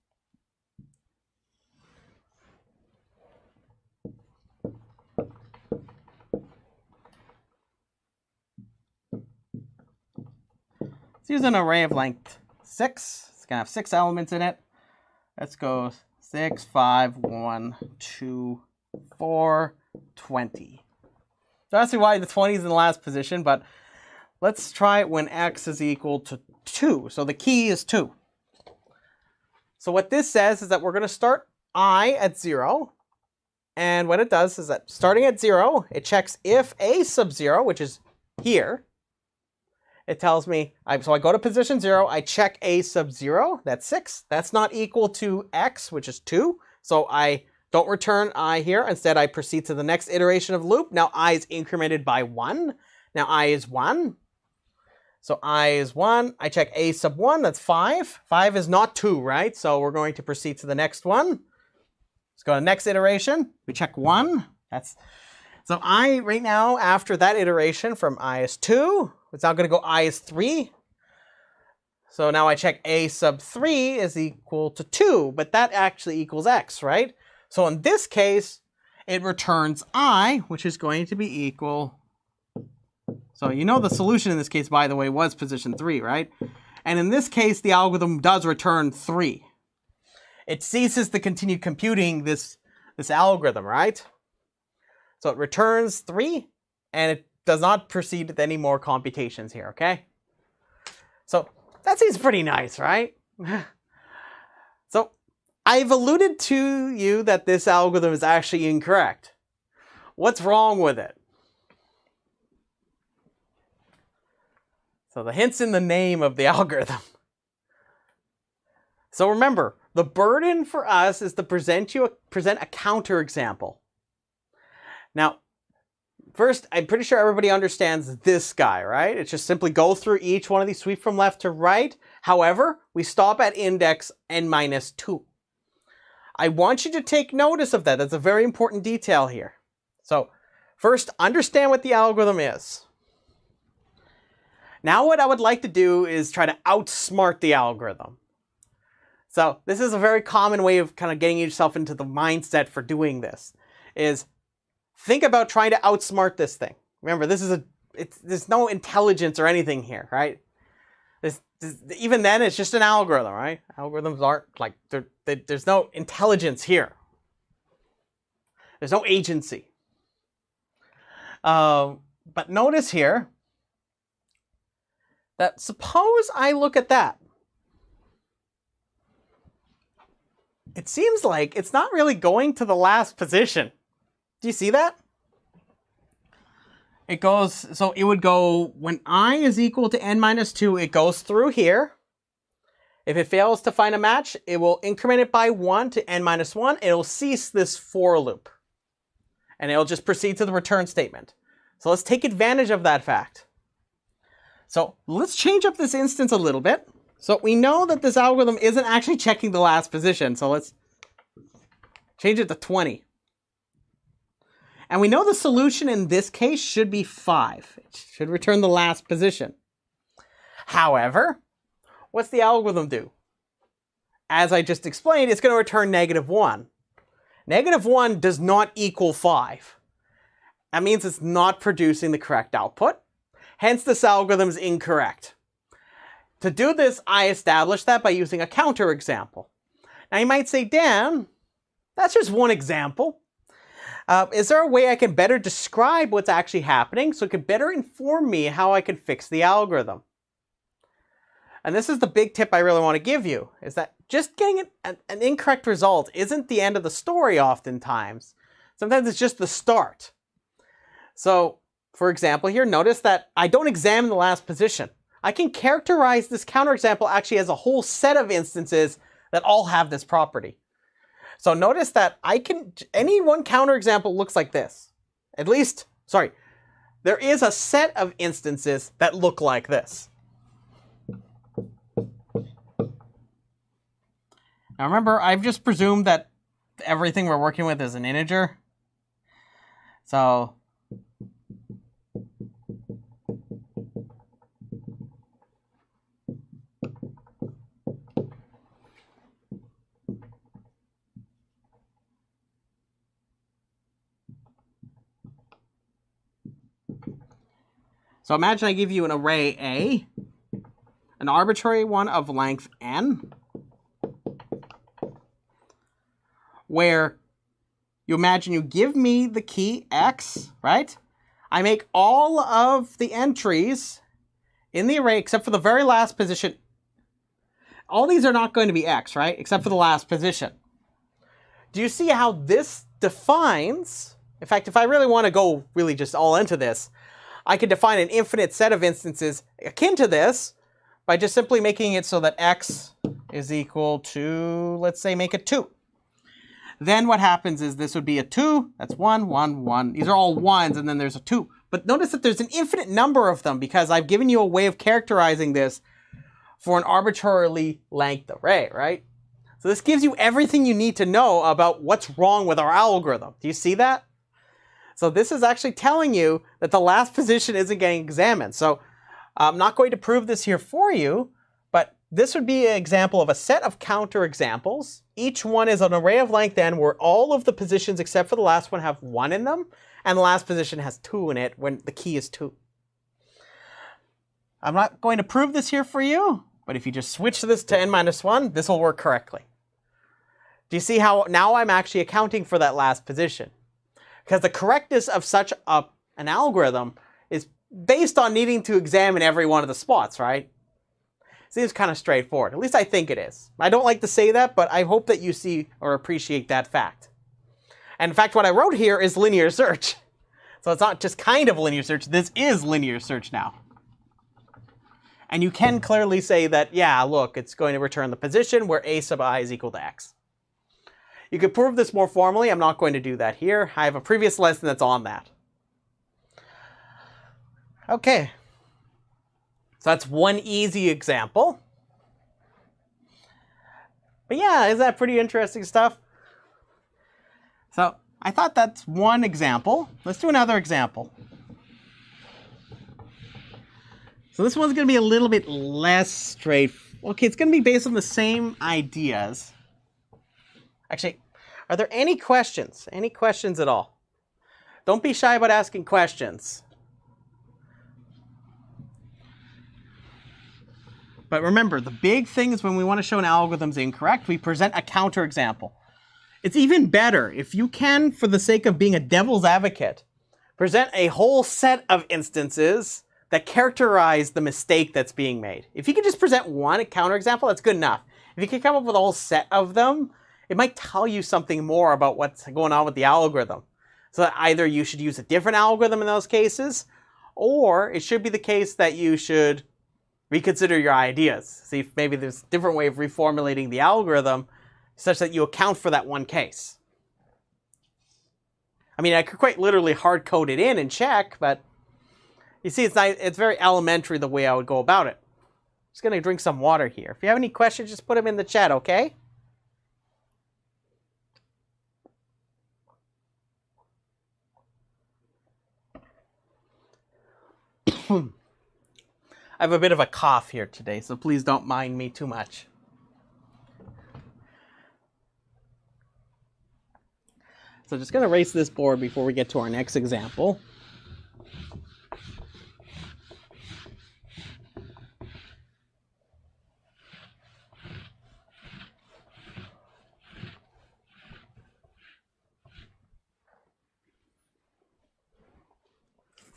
Let's use an array of length 6. It's going to have 6 elements in it. Let's go 6, 5, 1, 2, 4, 20. Don't see why the 20 is in the last position, but let's try it when x is equal to 2. So the key is 2. So what this says is that we're going to start I at 0. And what it does is that starting at 0, it checks if a sub 0, which is here. It tells me, so I go to position 0, I check a sub 0, that's 6. That's not equal to x, which is 2. So I don't return I here. Instead, I proceed to the next iteration of loop. Now I is incremented by 1. Now I is 1. So I is 1. I check a sub 1, that's 5. 5 is not 2, right? So we're going to proceed to the next one. Let's go to the next iteration. We check 1. So I, right now, after that iteration from I is 2, it's now going to go I is 3. So now I check a sub 3 is equal to 2, but that actually equals x, right? So in this case, it returns I, which is going to be equal. So you know the solution in this case, by the way, was position 3, right? And in this case, the algorithm does return 3. It ceases to continue computing this algorithm, right? So it returns 3, and it does not proceed with any more computations here, okay? So that seems pretty nice, right? So I've alluded to you that this algorithm is actually incorrect. What's wrong with it? So the hint's in the name of the algorithm. So remember, the burden for us is to present a counterexample. Now, first, I'm pretty sure everybody understands this guy, right? It's just simply go through each one of these, sweep from left to right. However, we stop at index n minus 2. I want you to take notice of that. That's a very important detail here. So first, understand what the algorithm is. Now what I would like to do is try to outsmart the algorithm. So this is a very common way of kind of getting yourself into the mindset for doing this, is think about trying to outsmart this thing. Remember, there's no intelligence or anything here, right? Even then, it's just an algorithm, right? Algorithms aren't like, there's no intelligence here. There's no agency. But notice here that suppose I look at that. It seems like it's not really going to the last position. Do you see that? It goes, so it would go, when I is equal to n minus 2, it goes through here. If it fails to find a match, it will increment it by 1 to n minus 1. It'll cease this for loop. And it'll just proceed to the return statement. So let's take advantage of that fact. So let's change up this instance a little bit. So we know that this algorithm isn't actually checking the last position. So let's change it to 20. And we know the solution in this case should be 5. It should return the last position. However, what's the algorithm do? As I just explained, it's going to return -1. -1 does not equal 5. That means it's not producing the correct output. Hence, this algorithm is incorrect. To do this, I established that by using a counterexample. Now you might say, Dan, that's just one example. Is there a way I can better describe what's actually happening so it can better inform me how I can fix the algorithm? And this is the big tip I really want to give you, is that just getting an incorrect result isn't the end of the story oftentimes. Sometimes it's just the start. So, for example here, notice that I don't examine the last position. I can characterize this counterexample actually as a whole set of instances that all have this property. So notice that any one counterexample looks like this. There is a set of instances that look like this. Now remember, I've just presumed that everything we're working with is an integer. So imagine I give you an array A, an arbitrary one of length n, where you imagine you give me the key x, right? I make all of the entries in the array except for the very last position. All these are not going to be x, right? Except for the last position. Do you see how this defines, in fact, if I really want to go really just all into this, I could define an infinite set of instances akin to this by just simply making it so that x is equal to, let's say, make it 2. Then what happens is this would be a 2, that's 1, 1, 1. These are all 1s, and then there's a 2. But notice that there's an infinite number of them because I've given you a way of characterizing this for an arbitrarily length array, right? So this gives you everything you need to know about what's wrong with our algorithm. Do you see that? So this is actually telling you that the last position isn't getting examined. So I'm not going to prove this here for you, but this would be an example of a set of counterexamples. Each one is an array of length n where all of the positions except for the last one have 1 in them, and the last position has 2 in it when the key is 2. I'm not going to prove this here for you, but if you just switch this to n-1, this will work correctly. Do you see how now I'm actually accounting for that last position? Because the correctness of such an algorithm is based on needing to examine every one of the spots, right? Seems kind of straightforward. At least I think it is. I don't like to say that, but I hope that you see or appreciate that fact. And in fact, what I wrote here is linear search. So it's not just kind of linear search. This is linear search now. And you can clearly say that, yeah, look, it's going to return the position where a sub I is equal to x. You could prove this more formally. I'm not going to do that here. I have a previous lesson that's on that. Okay. So that's one easy example. But yeah, is that pretty interesting stuff? So I thought that's one example. Let's do another example. So this one's going to be a little bit less straightforward. Okay, it's going to be based on the same ideas. Actually, are there any questions? Any questions at all? Don't be shy about asking questions. But remember, the big thing is when we want to show an algorithm's incorrect, we present a counterexample. It's even better if you can, for the sake of being a devil's advocate, present a whole set of instances that characterize the mistake that's being made. If you can just present one counterexample, that's good enough. If you can come up with a whole set of them, it might tell you something more about what's going on with the algorithm. So that either you should use a different algorithm in those cases, or it should be the case that you should reconsider your ideas. See if maybe there's a different way of reformulating the algorithm such that you account for that one case. I mean, I could quite literally hard code it in and check, but you see, it's very elementary the way I would go about it. Just gonna drink some water here. If you have any questions, just put them in the chat, okay? I have a bit of a cough here today, so please don't mind me too much. So just going to erase this board before we get to our next example.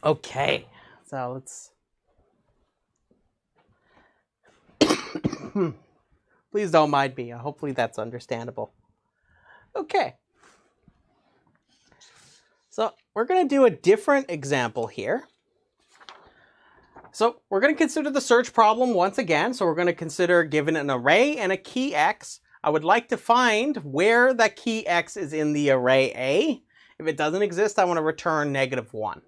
Okay, so let's... Please don't mind me. Hopefully that's understandable. Okay. So we're going to do a different example here. So we're going to consider the search problem once again. So we're going to consider given an array and a key X. I would like to find where that key X is in the array A. If it doesn't exist, I want to return -1.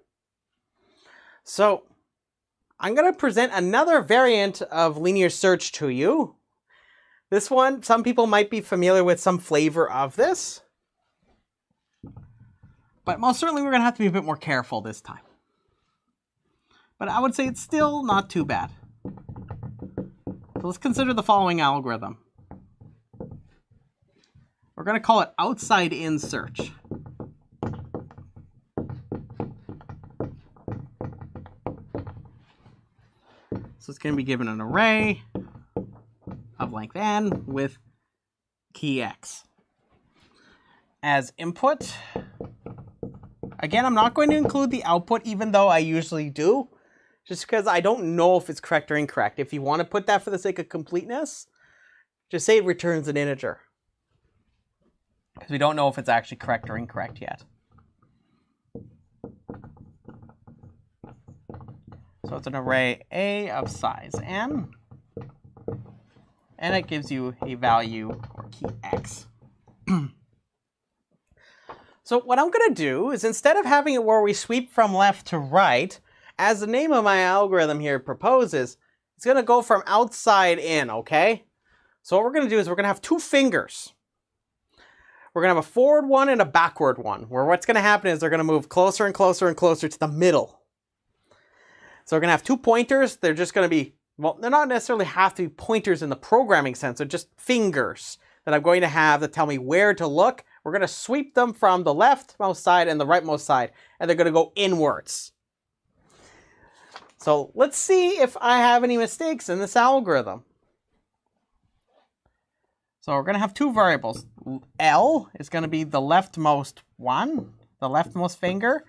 So I'm going to present another variant of linear search to you. This one, some people might be familiar with some flavor of this. But most certainly we're going to have to be a bit more careful this time. But I would say it's still not too bad. So let's consider the following algorithm. We're going to call it outside-in search. So it's going to be given an array of length n with key X. As input, again, I'm not going to include the output, even though I usually do, just because I don't know if it's correct or incorrect. If you want to put that for the sake of completeness, just say it returns an integer, because we don't know if it's actually correct or incorrect yet. So it's an array A of size n, and it gives you a value or key X. So what I'm going to do is, instead of having it where we sweep from left to right, as the name of my algorithm here proposes, it's going to go from outside in, okay? So what we're going to do is we're going to have two fingers. We're going to have a forward one and a backward one, where what's going to happen is they're going to move closer and closer and closer to the middle. So we're going to have two pointers. They're just going to be, well, they're not necessarily have to be pointers in the programming sense. They're just fingers that I'm going to have that tell me where to look. We're going to sweep them from the leftmost side and the rightmost side, and they're going to go inwards. So let's see if I have any mistakes in this algorithm. So we're going to have two variables. L is going to be the leftmost one, the leftmost finger.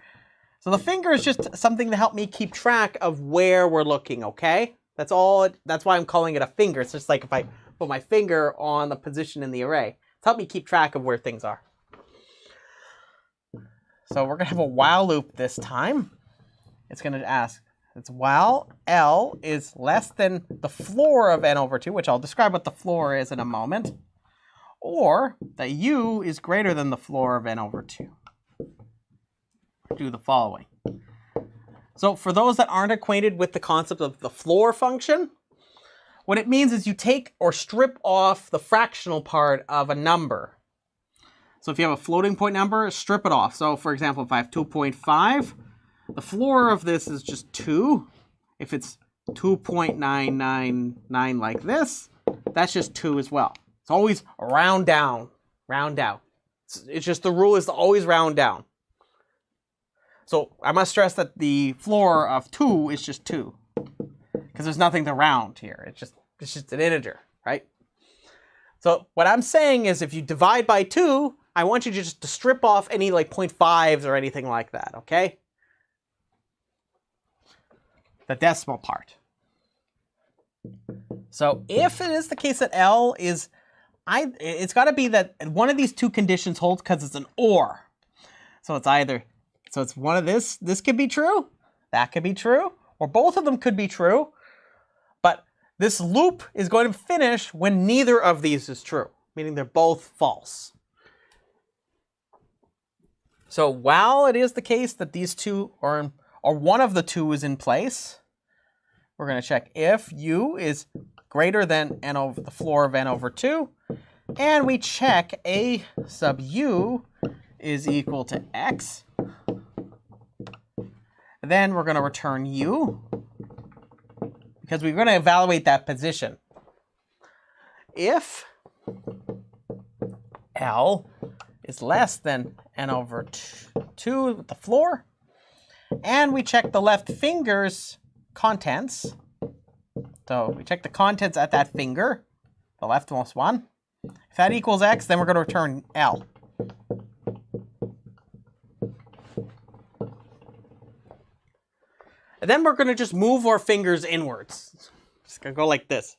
So the finger is just something to help me keep track of where we're looking, okay? That's all. That's why I'm calling it a finger. It's just like if I put my finger on the position in the array. It's help me keep track of where things are. So we're going to have a while loop this time. It's going to ask, it's while L is less than the floor of n over 2, which I'll describe what the floor is in a moment, or that U is greater than the floor of n over 2. Do the following. So for those that aren't acquainted with the concept of the floor function, what it means is you take or strip off the fractional part of a number. So if you have a floating point number, strip it off. So for example, if I have 2.5, the floor of this is just 2. If it's 2.999 like this, that's just 2 as well. It's always round down, round down. It's just the rule is to always round down. So I must stress that the floor of 2 is just 2. Because there's nothing to round here. It's just an integer, right? So what I'm saying is if you divide by 2, I want you just to strip off any like 0.5s or anything like that, okay? The decimal part. So if it is the case that L is, it's got to be that one of these two conditions holds because it's an OR. So it's either, so it's one of this could be true, that could be true, or both of them could be true. But this loop is going to finish when neither of these is true, meaning they're both false. So while it is the case that these two are, or one of the two is in place, we're going to check if U is greater than n over the floor of n over 2, and we check A sub U is equal to X. Then we're going to return U, because we're going to evaluate that position. If L is less than n over 2 with the floor, and we check the left finger's contents. So we check the contents at that finger, the leftmost one. If that equals X, then we're going to return L. And then we're going to just move our fingers inwards. Just going to go like this.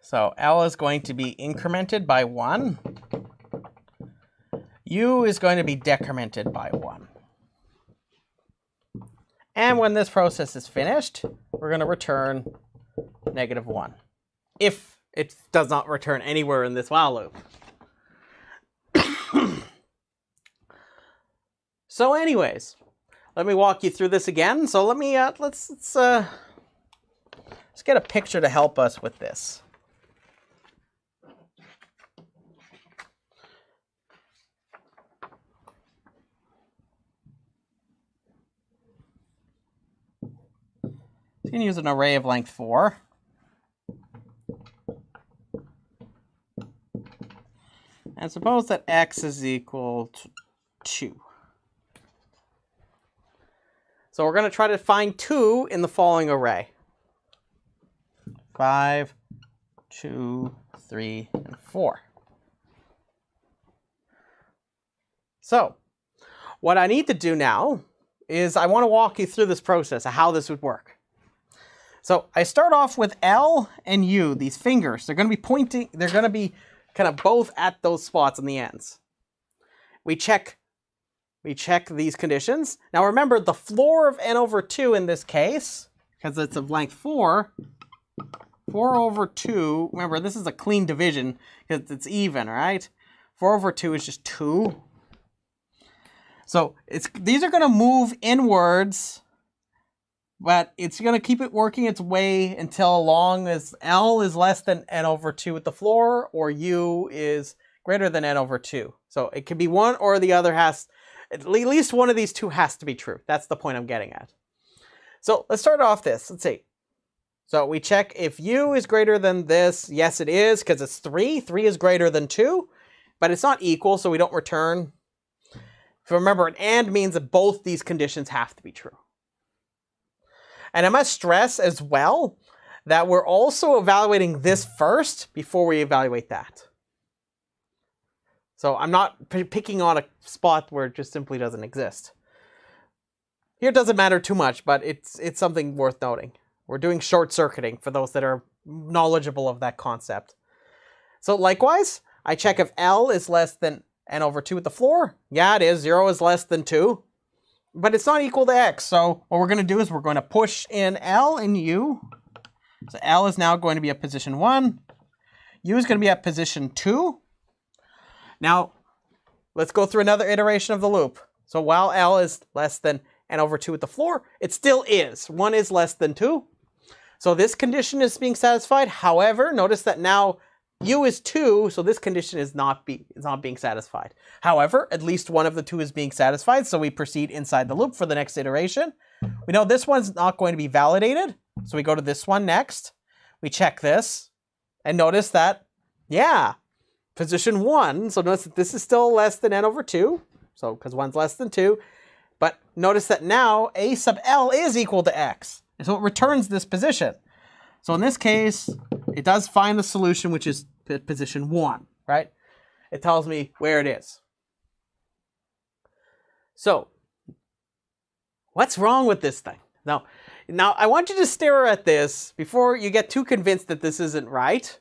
So L is going to be incremented by 1. U is going to be decremented by 1. And when this process is finished, we're going to return -1. If it does not return anywhere in this while loop. So anyways, let me walk you through this again. So let me, let's get a picture to help us with this. You can use an array of length 4. And suppose that X is equal to 2. So we're going to try to find 2 in the following array. 5, 2, 3, and 4. So what I need to do now is I want to walk you through this process of how this would work. So I start off with L and U, these fingers. They're going to be pointing, they're going to be kind of both at those spots on the ends. We check these conditions. Now remember, the floor of n over 2 in this case, because it's of length 4, 4 over 2, remember this is a clean division because it's even, right? 4 over 2 is just 2. So these are going to move inwards, but it's going to keep it working its way until long as L is less than n over 2 at the floor, or U is greater than n over 2. So it can be one or the other at least one of these two has to be true. That's the point I'm getting at. So let's start off this. Let's see. So we check if U is greater than this. Yes, it is, because it's 3. 3 is greater than 2, but it's not equal, so we don't return. If you remember, an AND means that both these conditions have to be true. And I must stress as well that we're also evaluating this first before we evaluate that. So I'm not picking on a spot where it just simply doesn't exist. Here it doesn't matter too much, but it's something worth noting. We're doing short circuiting for those that are knowledgeable of that concept. So likewise, I check if L is less than n over 2 at the floor. Yeah, it is. 0 is less than 2. But it's not equal to X. So what we're going to do is we're going to push in L and U. So L is now going to be at position 1. U is going to be at position 2. Now, let's go through another iteration of the loop. So while L is less than n over 2 at the floor, it still is. 1 is less than 2. So this condition is being satisfied. However, notice that now u is 2, so this condition is not being satisfied. However, at least one of the two is being satisfied, so we proceed inside the loop for the next iteration. We know this one's not going to be validated, so we go to this one next. We check this, and notice that, yeah, position 1, so notice that this is still less than n over 2, so because 1's less than 2, but notice that now a sub L is equal to x, and so it returns this position. So in this case, it does find the solution, which is position 1, right? It tells me where it is. So, what's wrong with this thing? Now I want you to stare at this before you get too convinced that this isn't right.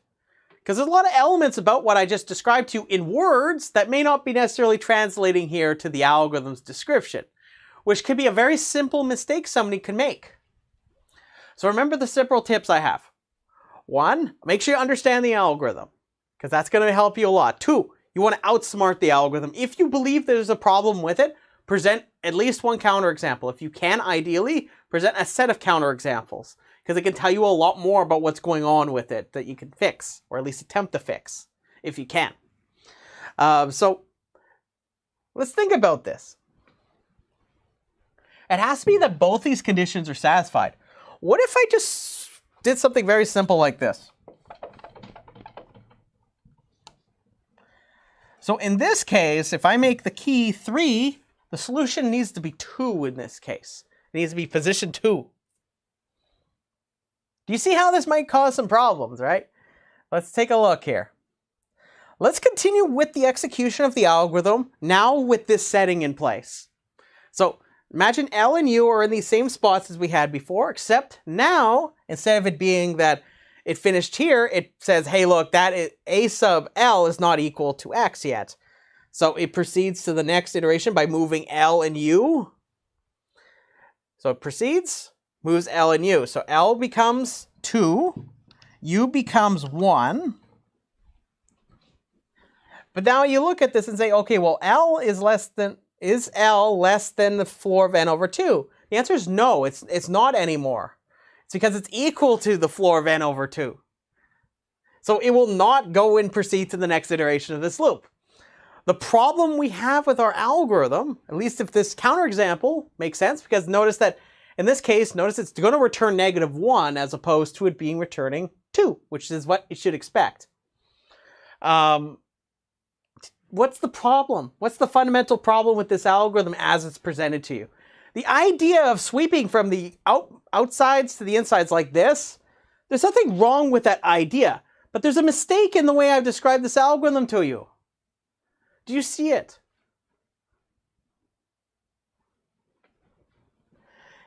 Because there's a lot of elements about what I just described to you in words that may not be necessarily translating here to the algorithm's description, which could be a very simple mistake somebody can make. So remember the several tips I have. 1, make sure you understand the algorithm, because that's going to help you a lot. 2, you want to outsmart the algorithm. If you believe there's a problem with it, present at least one counterexample. If you can, ideally, present a set of counterexamples, because it can tell you a lot more about what's going on with it that you can fix, or at least attempt to fix, if you can. So let's think about this. It has to be that both these conditions are satisfied. What if I just did something very simple like this? So in this case, if I make the key 3, the solution needs to be 2 in this case. It needs to be position 2. Do you see how this might cause some problems, right? Let's take a look here. Let's continue with the execution of the algorithm, now with this setting in place. So imagine L and U are in these same spots as we had before, except now, instead of it being that it finished here, it says, hey, look, that is, A sub L is not equal to X yet. So it proceeds to the next iteration by moving L and U. So it proceeds, moves L and U. So L becomes 2, U becomes 1. But now you look at this and say, okay, well, is L less than the floor of n over 2? The answer is no, it's not anymore. It's because it's equal to the floor of n over 2. So it will not go and proceed to the next iteration of this loop. The problem we have with our algorithm, at least if this counterexample makes sense, because notice that in this case, notice it's going to return -1 as opposed to it being returning 2, which is what you should expect. What's the problem? What's the fundamental problem with this algorithm as it's presented to you? The idea of sweeping from the outsides to the insides like this, there's nothing wrong with that idea, but there's a mistake in the way I've described this algorithm to you. Do you see it?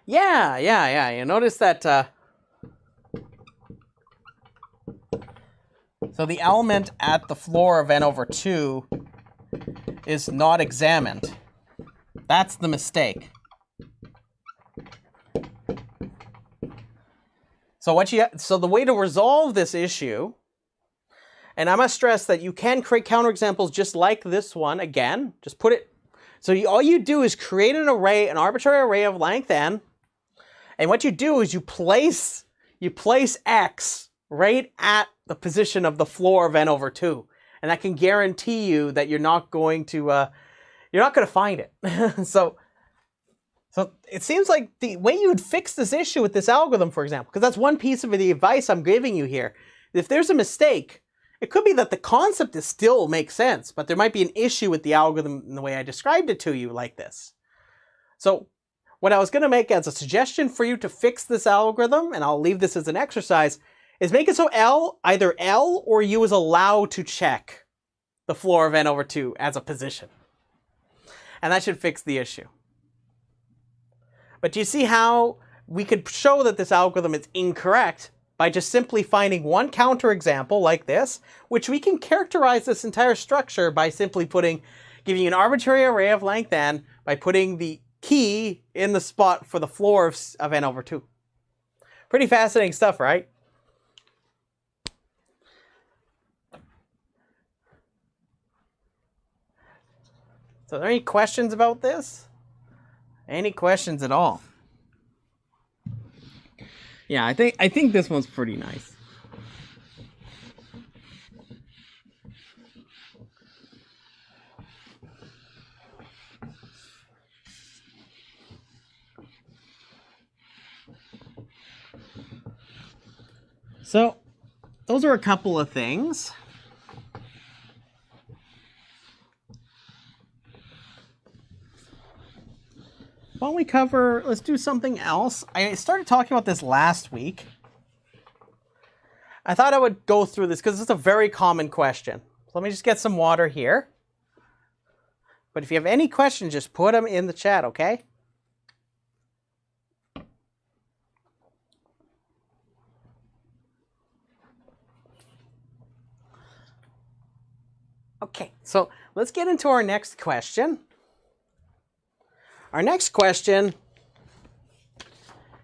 Yeah. You notice that, so the element at the floor of n over 2 is not examined. That's the mistake. So the way to resolve this issue, and I must stress that you can create counterexamples just like this one again. Just put it, so all you do is create an array, an arbitrary array of length n, and what you do is you place x right at the position of the floor of n over 2, and that can guarantee you that you're not going to find it. So it seems like the way you would fix this issue with this algorithm, for example, because that's one piece of the advice I'm giving you here. If there's a mistake, it could be that the concept still makes sense, but there might be an issue with the algorithm in the way I described it to you like this. So what I was going to make as a suggestion for you to fix this algorithm, and I'll leave this as an exercise, is make it so either L or U is allowed to check the floor of n over 2 as a position. And that should fix the issue. But do you see how we could show that this algorithm is incorrect by just simply finding one counterexample like this, which we can characterize this entire structure by simply giving you an arbitrary array of length n by putting the key in the spot for the floor of n over 2. Pretty fascinating stuff, right? So are there any questions about this? Any questions at all? Yeah, I think this one's pretty nice. So those are a couple of things. Why don't we cover, let's do something else. I started talking about this last week. I thought I would go through this because it's a very common question. So let me just get some water here. But if you have any questions, just put them in the chat, okay? Okay, so let's get into our next question. Our next question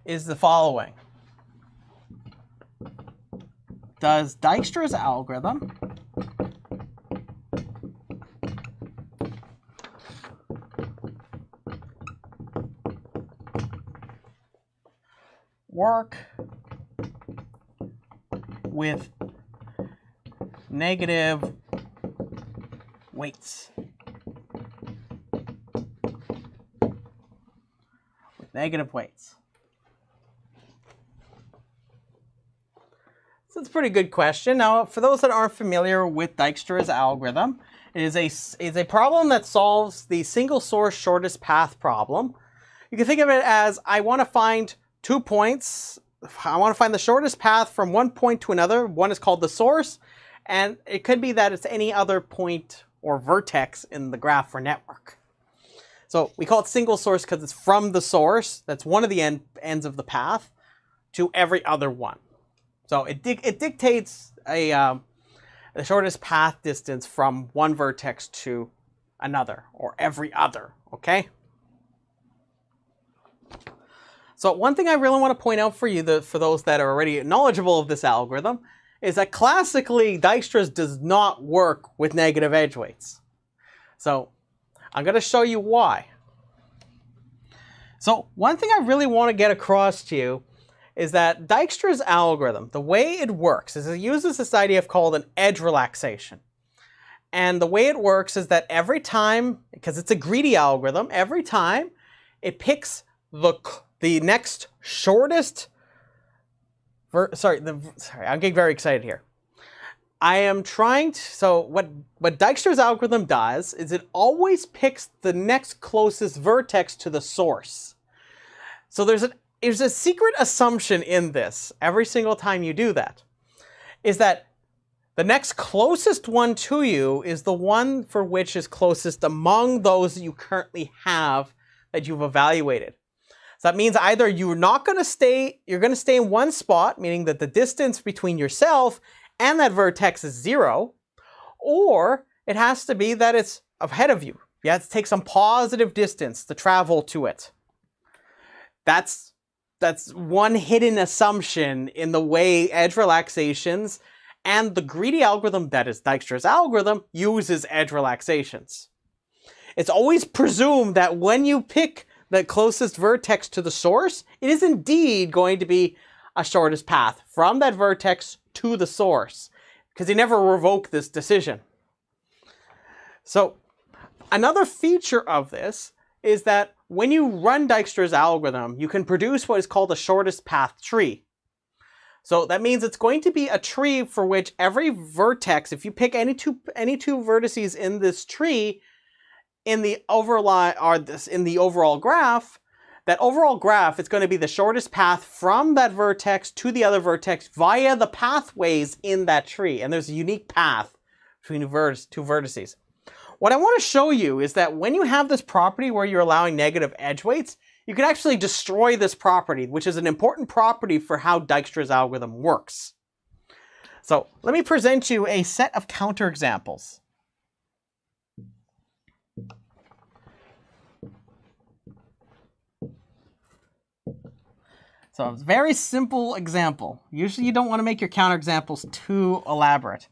is the following. Does Dijkstra's algorithm work with negative weights? With negative weights. So it's a pretty good question. Now, for those that aren't familiar with Dijkstra's algorithm, it is a problem that solves the single source shortest path problem. You can think of it as I want to find 2 points. I want to find the shortest path from one point to another. One is called the source, and it could be that it's any other point or vertex in the graph or network. So we call it single source because it's from the source, that's one of the ends of the path, to every other one. So it dictates the shortest path distance from one vertex to another, or every other, okay? So one thing I really want to point out for you, for those that are already knowledgeable of this algorithm, is that classically Dijkstra's does not work with negative edge weights. So I'm going to show you why. So one thing I really want to get across to you is that Dijkstra's algorithm, the way it works is it uses this idea called an edge relaxation. And the way it works is that every time, because it's a greedy algorithm, every time it picks the next shortest, I'm getting very excited here. I am trying to, so what Dijkstra's algorithm does is it always picks the next closest vertex to the source. So there's a secret assumption in this every single time you do that, is that the next closest one to you is the one for which is closest among those that you currently have that you've evaluated. So that means either you're going to stay in one spot, meaning that the distance between yourself and that vertex is 0, or it has to be that it's ahead of you. You have to take some positive distance to travel to it. That's one hidden assumption in the way edge relaxations and the greedy algorithm that is Dijkstra's algorithm uses edge relaxations. It's always presumed that when you pick the closest vertex to the source, it is indeed going to be a shortest path from that vertex to the source, because they never revoke this decision. So another feature of this is that when you run Dijkstra's algorithm, you can produce what is called a shortest path tree. So that means it's going to be a tree for which every vertex, if you pick any two vertices in this tree, in the overall graph, that overall graph is going to be the shortest path from that vertex to the other vertex via the pathways in that tree. And there's a unique path between two vertices. What I want to show you is that when you have this property where you're allowing negative edge weights, you can actually destroy this property, which is an important property for how Dijkstra's algorithm works. So let me present you a set of counterexamples. So it's a very simple example. Usually you don't want to make your counterexamples too elaborate.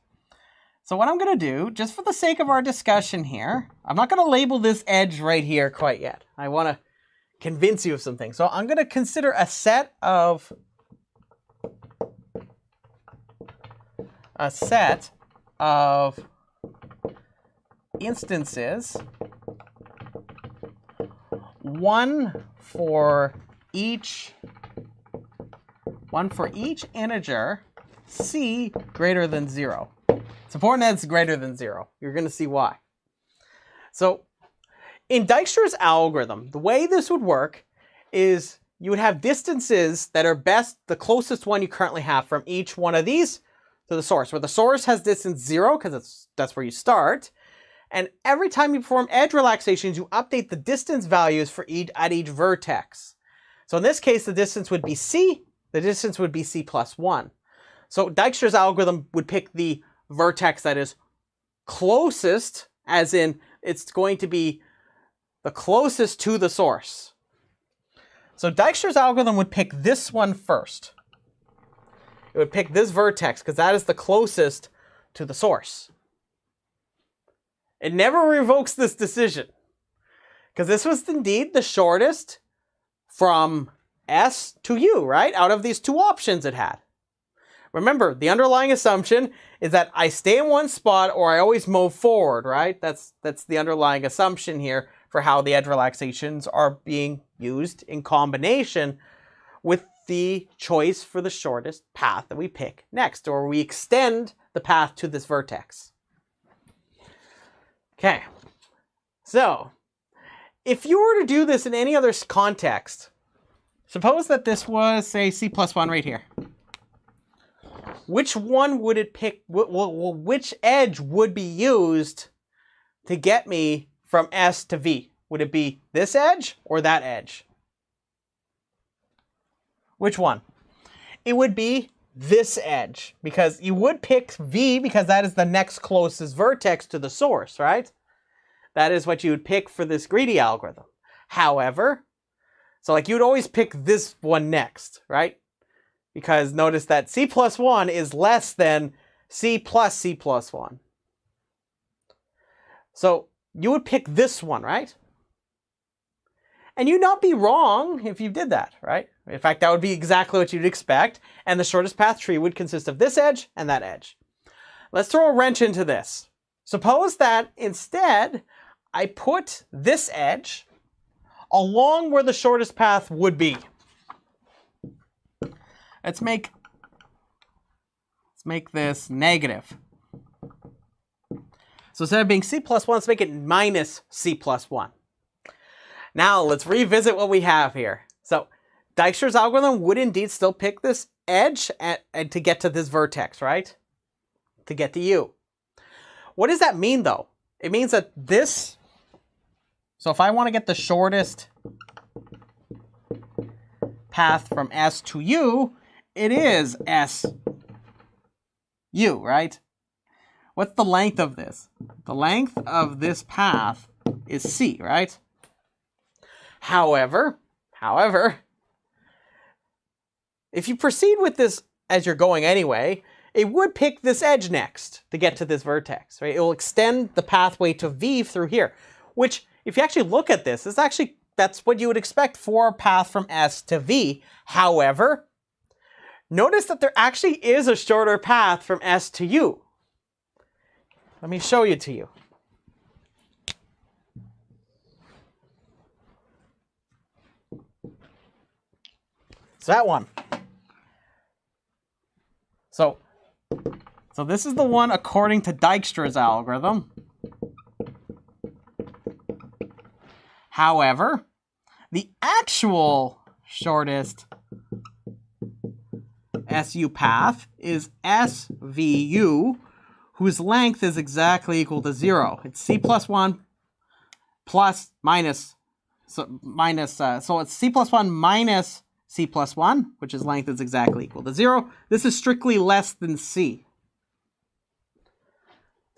So what I'm going to do, just for the sake of our discussion here, I'm not going to label this edge right here quite yet. I want to convince you of something. So I'm going to consider a set of instances, one for each integer C greater than 0. It's important that it's greater than 0. You're going to see why. So in Dijkstra's algorithm, the way this would work is you would have distances that are the closest one you currently have from each one of these to the source, where the source has distance 0 because that's where you start. And every time you perform edge relaxations, you update the distance values for at each vertex. So in this case, the distance would be C. The distance would be C plus 1. So Dijkstra's algorithm would pick the vertex that is closest, as in it's going to be the closest to the source. So Dijkstra's algorithm would pick this one first. It would pick this vertex because that is the closest to the source. It never revokes this decision because this was indeed the shortest from S to U, right? Out of these two options it had. Remember, the underlying assumption is that I stay in one spot or I always move forward, right? That's the underlying assumption here for how the edge relaxations are being used in combination with the choice for the shortest path that we pick next, or we extend the path to this vertex. Okay, so if you were to do this in any other context, suppose that this was, say, C plus 1 right here. Which one would it pick? Which edge would be used to get me from S to V? Would it be this edge or that edge? Which one? It would be this edge, because you would pick V because that is the next closest vertex to the source, right? That is what you would pick for this greedy algorithm. However, so like you'd always pick this one next, right? Because notice that C plus 1 is less than C plus C plus 1. So you would pick this one, right? And you'd not be wrong if you did that, right? In fact, that would be exactly what you'd expect. And the shortest path tree would consist of this edge and that edge. Let's throw a wrench into this. Suppose that instead I put this edge along where the shortest path would be. Let's make this negative. So instead of being C plus 1, let's make it minus C plus 1. Now let's revisit what we have here. So Dijkstra's algorithm would indeed still pick this edge to get to this vertex, right? To get to U. What does that mean though? It means that this, so if I want to get the shortest path from S to U, it is S U, right? What's the length of this? The length of this path is C, right? However, if you proceed with this as you're going anyway, it would pick this edge next to get to this vertex, right? It will extend the pathway to V through here, which if you actually look at this, that's what you would expect for a path from S to V. However, notice that there actually is a shorter path from S to U. Let me show it to you. So that one. So this is the one according to Dijkstra's algorithm. However, the actual shortest SU path is SVU, whose length is exactly equal to 0. It's C plus 1 plus minus, so it's C plus 1 minus C plus 1, which is length is exactly equal to 0. This is strictly less than C.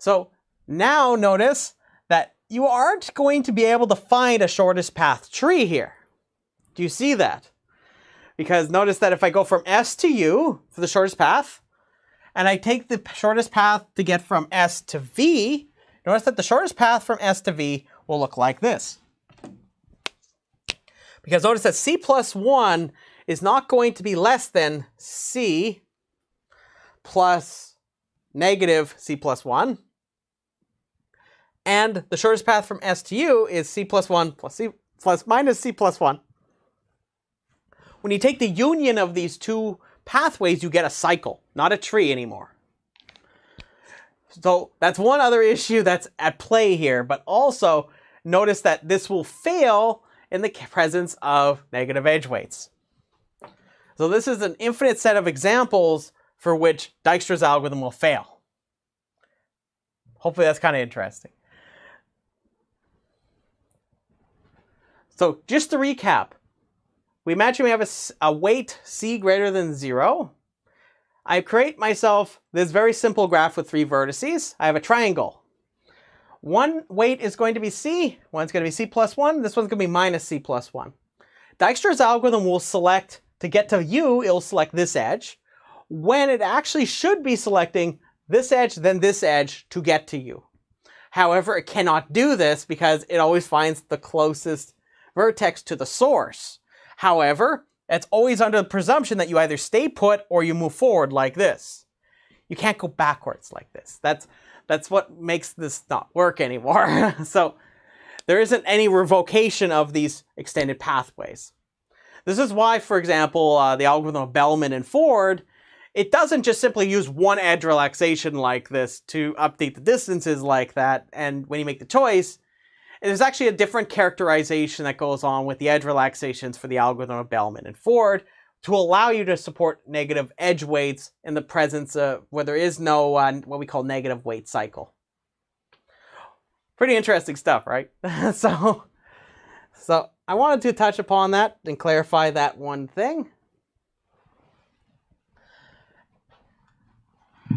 So now notice that you aren't going to be able to find a shortest path tree here. Do you see that? Because notice that if I go from S to U for the shortest path, and I take the shortest path to get from S to V, notice that the shortest path from S to V will look like this. Because notice that C plus 1 is not going to be less than C plus negative C plus 1. And the shortest path from S to U is C plus 1 plus C plus minus C plus 1. When you take the union of these two pathways, you get a cycle, not a tree anymore. So that's one other issue that's at play here, but also notice that this will fail in the presence of negative edge weights. So this is an infinite set of examples for which Dijkstra's algorithm will fail. Hopefully that's kind of interesting. So just to recap, we imagine we have a weight c greater than 0. I create myself this very simple graph with 3 vertices. I have a triangle. One weight is going to be c, one's going to be c plus 1, this one's going to be minus c plus 1. Dijkstra's algorithm will select, to get to u, it'll select this edge, when it actually should be selecting this edge, then this edge to get to u. However, it cannot do this because it always finds the closest vertex to the source. However, it's always under the presumption that you either stay put or you move forward like this. You can't go backwards like this. That's what makes this not work anymore. So there isn't any revocation of these extended pathways. This is why, for example, the algorithm of Bellman and Ford, it doesn't just simply use one edge relaxation like this to update the distances like that, and when you make the choice, there's actually a different characterization that goes on with the edge relaxations for the algorithm of Bellman and Ford to allow you to support negative edge weights in the presence of where there is no what we call negative weight cycle. Pretty interesting stuff, right? So I wanted to touch upon that and clarify that one thing.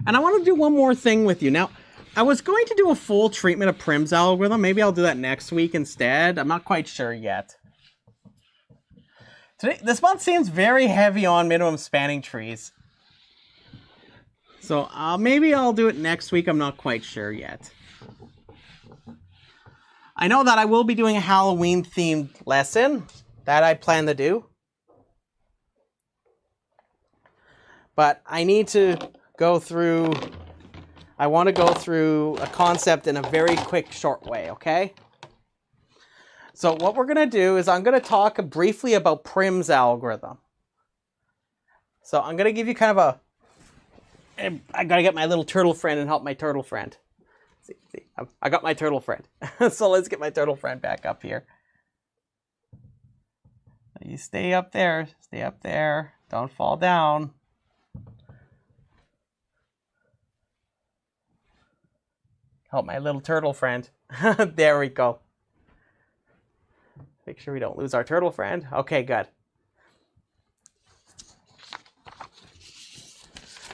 And I want to do one more thing with you. Now, I was going to do a full treatment of Prim's algorithm. Maybe I'll do that next week instead. I'm not quite sure yet. This month seems very heavy on minimum spanning trees. So maybe I'll do it next week. I'm not quite sure yet. I know that I will be doing a Halloween themed lesson that I plan to do. But I need to go through, I want to go through a concept in a very quick, short way, okay? So what we're going to do is I'm going to talk briefly about Prim's algorithm. So I'm going to give you kind of I got to get my little turtle friend and help my turtle friend. See, I got my turtle friend. So let's get my turtle friend back up here. You stay up there. Stay up there. Don't fall down. Help my little turtle friend. There we go. Make sure we don't lose our turtle friend. Okay, good.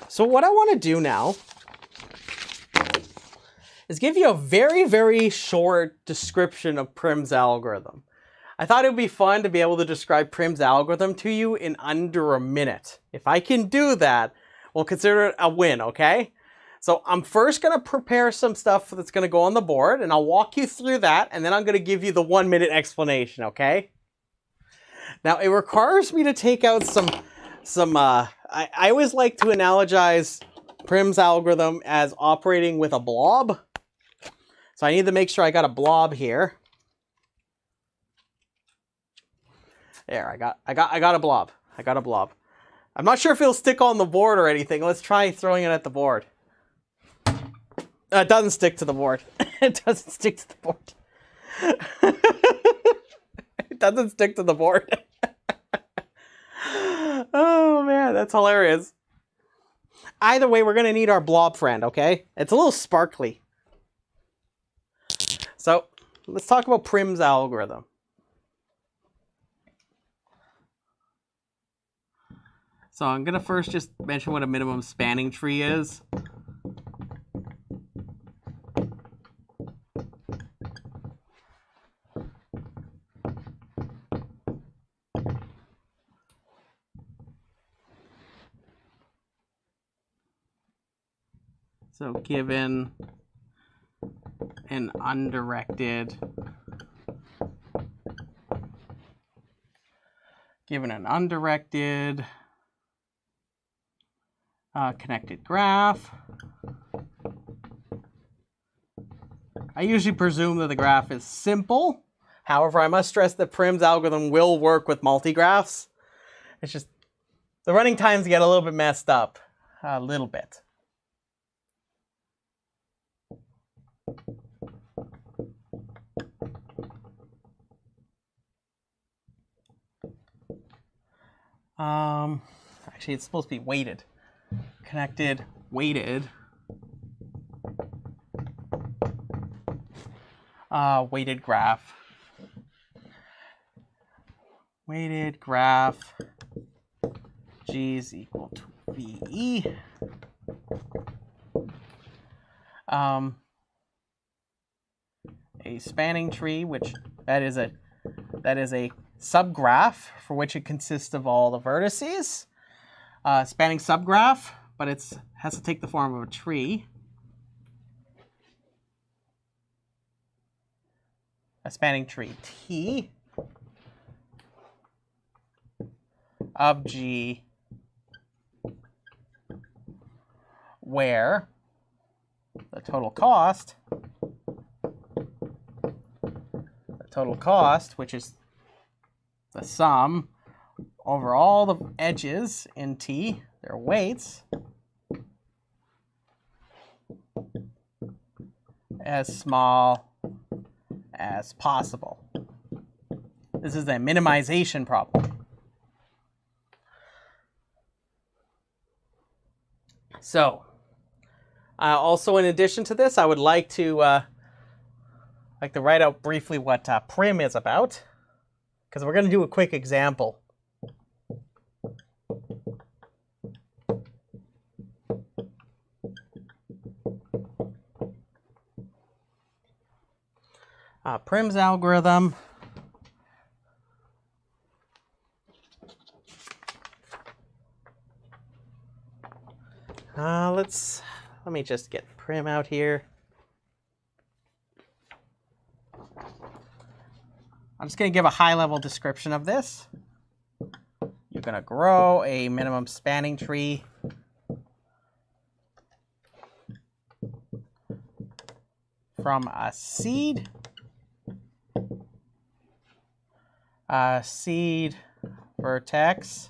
So what I want to do now is give you a very, very short description of Prim's algorithm. I thought it would be fun to be able to describe Prim's algorithm to you in under a minute. If I can do that, we'll consider it a win, okay? So I'm first going to prepare some stuff that's going to go on the board, and I'll walk you through that, and then I'm going to give you the 1-minute explanation, okay? Now, it requires me to take out I always like to analogize Prim's algorithm as operating with a blob. So I need to make sure I got a blob here. There, I got a blob. I got a blob. I'm not sure if it'll stick on the board or anything. Let's try throwing it at the board. It doesn't stick to the board. It doesn't stick to the board. It doesn't stick to the board. Oh man, that's hilarious. Either way, we're going to need our blob friend, okay? It's a little sparkly. So, let's talk about Prim's algorithm. So I'm going to first just mention what a minimum spanning tree is. So given an undirected connected graph, I usually presume that the graph is simple. However, I must stress that Prim's algorithm will work with multigraphs. It's just the running times get a little bit messed up. A little bit. Actually, it's supposed to be weighted. Connected, weighted. Weighted graph. Weighted graph G is equal to VE. A spanning tree, which that is a subgraph for which it consists of all the vertices. Spanning subgraph, but it has to take the form of a tree. A spanning tree T of G where the total cost, which is the sum over all the edges in T, their weights, as small as possible. This is a minimization problem. So, also in addition to this, I would like to write out briefly what Prim is about, because we're going to do a quick example. Prim's algorithm let me just get Prim out here. I'm just going to give a high-level description of this. You're going to grow a minimum spanning tree from a seed vertex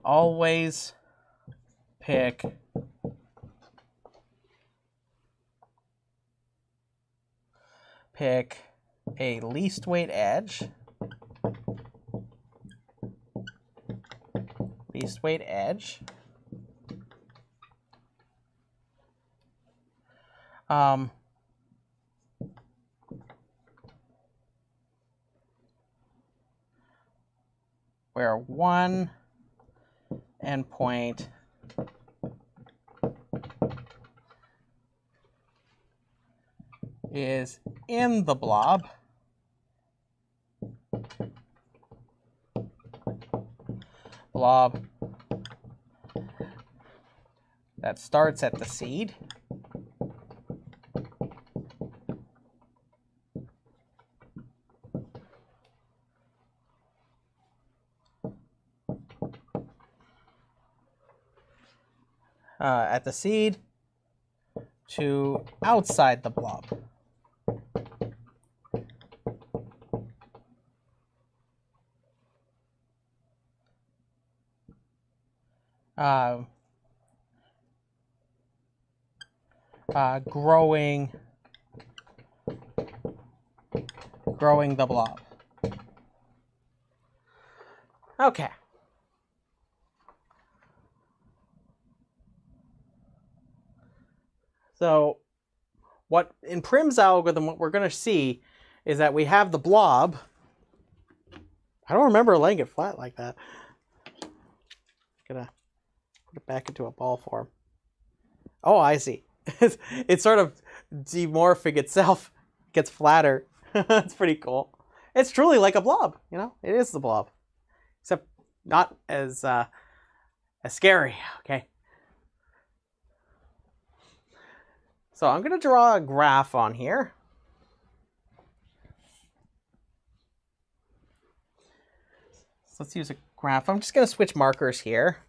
always pick a least weight edge, where one endpoint is in the blob, that starts at the seed, to outside the blob. Growing the blob. Okay. So what in Prim's algorithm, what we're going to see is that we have the blob. I don't remember laying it flat like that. Gonna put it back into a ball form. Oh, I see. It's sort of demorphing itself. It gets flatter. That's pretty cool. It's truly like a blob, you know? It is the blob. Except not as scary, okay? So I'm going to draw a graph on here. So let's use a graph. I'm just going to switch markers here.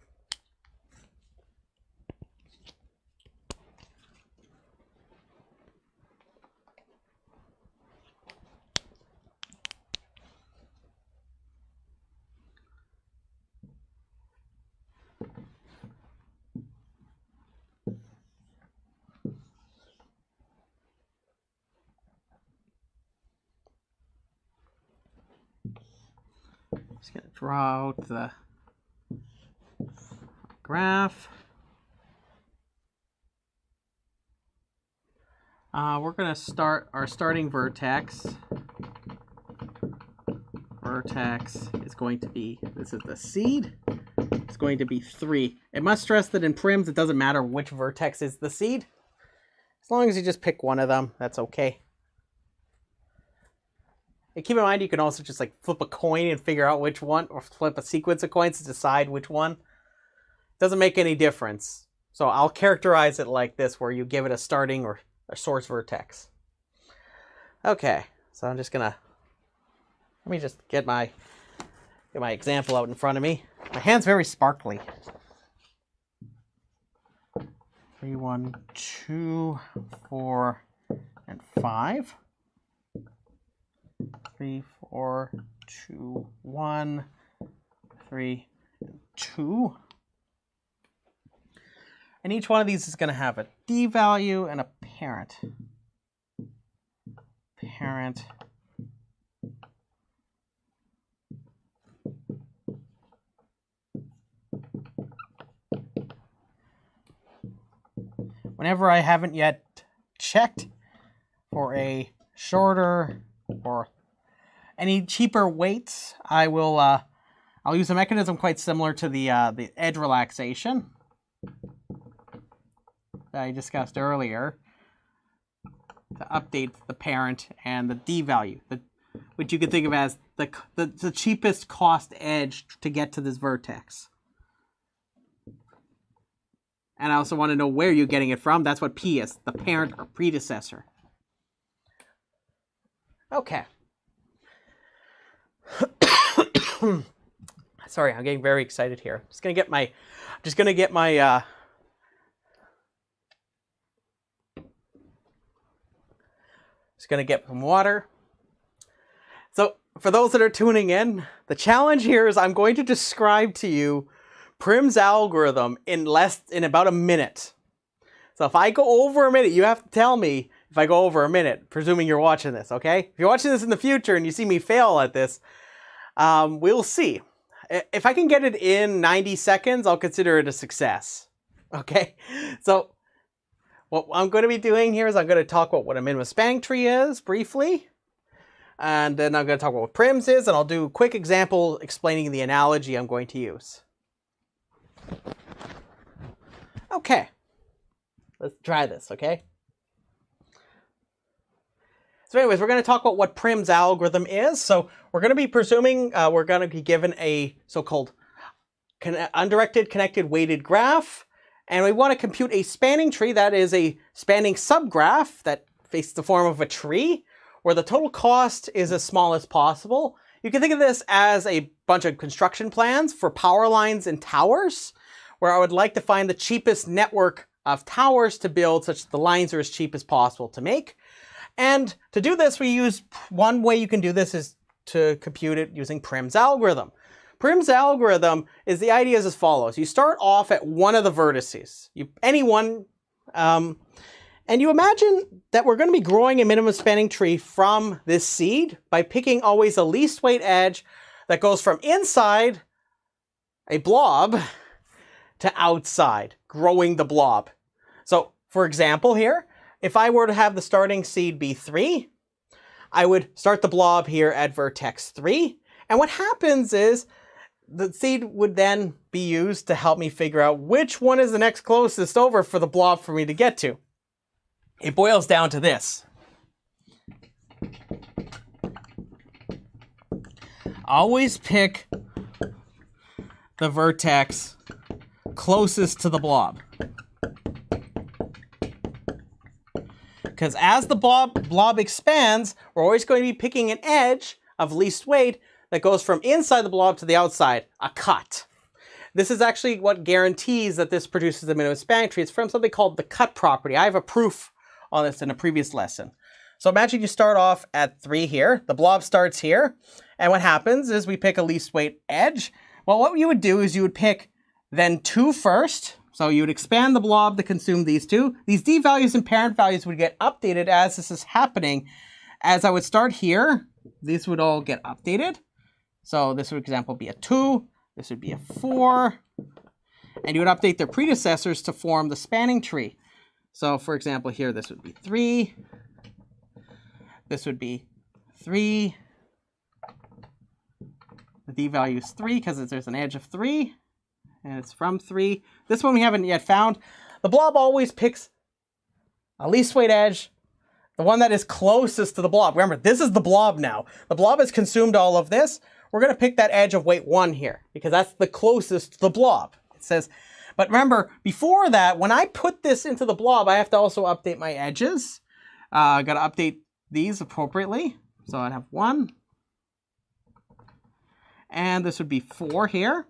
Just gonna draw out the graph. We're gonna start our starting vertex. Vertex is going to be, this is the seed. It's going to be 3. It must stress that in prims, it doesn't matter which vertex is the seed. As long as you just pick one of them, that's okay. And keep in mind, you can also just like flip a coin and figure out which one, or flip a sequence of coins to decide which one. Doesn't make any difference. So I'll characterize it like this, where you give it a starting or a source vertex. Okay, so I'm just gonna, let me just get my example out in front of me. My hand's very sparkly. 3, 1, 2, 4, and 5. 3, 4, 2, 1, 3, 2. And each one of these is going to have a D value and a parent. Parent. Whenever I haven't yet checked for a shorter or any cheaper weights, I will I'll use a mechanism quite similar to the edge relaxation that I discussed earlier to update the parent and the D value, which you could think of as the cheapest cost edge to get to this vertex. And I also want to know where you're getting it from. That's what P is, the parent or predecessor. Okay. Sorry, I'm getting very excited here. Just gonna get my some water. So for those that are tuning in, the challenge here is I'm going to describe to you Prim's algorithm in about a minute. So if I go over a minute, you have to tell me if I go over a minute, presuming you're watching this, okay? If you're watching this in the future and you see me fail at this, we'll see. If I can get it in 90 seconds, I'll consider it a success, okay? So what I'm going to be doing here is I'm going to talk about what a minimum spanning tree is briefly. And then I'm going to talk about what prims is, and I'll do a quick example explaining the analogy I'm going to use. Okay, let's try this, okay? So anyways, we're going to talk about what Prim's algorithm is. So we're going to be presuming we're going to be given a so-called undirected connected weighted graph. And we want to compute a spanning tree that is a spanning subgraph that faces the form of a tree, where the total cost is as small as possible. You can think of this as a bunch of construction plans for power lines and towers, where I would like to find the cheapest network of towers to build such that the lines are as cheap as possible to make. And to do this, we use, one way you can do this is to compute it using Prim's algorithm. Prim's algorithm is, the idea is as follows. You start off at one of the vertices, any one, and you imagine that we're going to be growing a minimum spanning tree from this seed by picking always a least weight edge that goes from inside a blob to outside, growing the blob. So for example here, if I were to have the starting seed be 3, I would start the blob here at vertex 3. And what happens is the seed would then be used to help me figure out which one is the next closest over for the blob for me to get to. It boils down to this. Always pick the vertex closest to the blob. Because as the blob expands, we're always going to be picking an edge of least weight that goes from inside the blob to the outside, a cut. This is actually what guarantees that this produces a minimum spanning tree. It's from something called the cut property. I have a proof on this in a previous lesson. So imagine you start off at 3 here. The blob starts here. And what happens is we pick a least weight edge. Well, what you would do is you would pick then 2 first. So you would expand the blob to consume these 2. These D values and parent values would get updated as this is happening. As I would start here, these would all get updated. So this would, for example, be a 2. This would be a 4. And you would update their predecessors to form the spanning tree. So for example, here, this would be 3. This would be 3. The D value is 3 because there's an edge of 3. And it's from 3. This one we haven't yet found. The blob always picks a least weight edge, the one that is closest to the blob. Remember, this is the blob now. The blob has consumed all of this. We're going to pick that edge of weight 1 here because that's the closest to the blob. It says, but remember, before that, when I put this into the blob, I have to also update my edges. I got to update these appropriately. So I'd have 1. And this would be 4 here.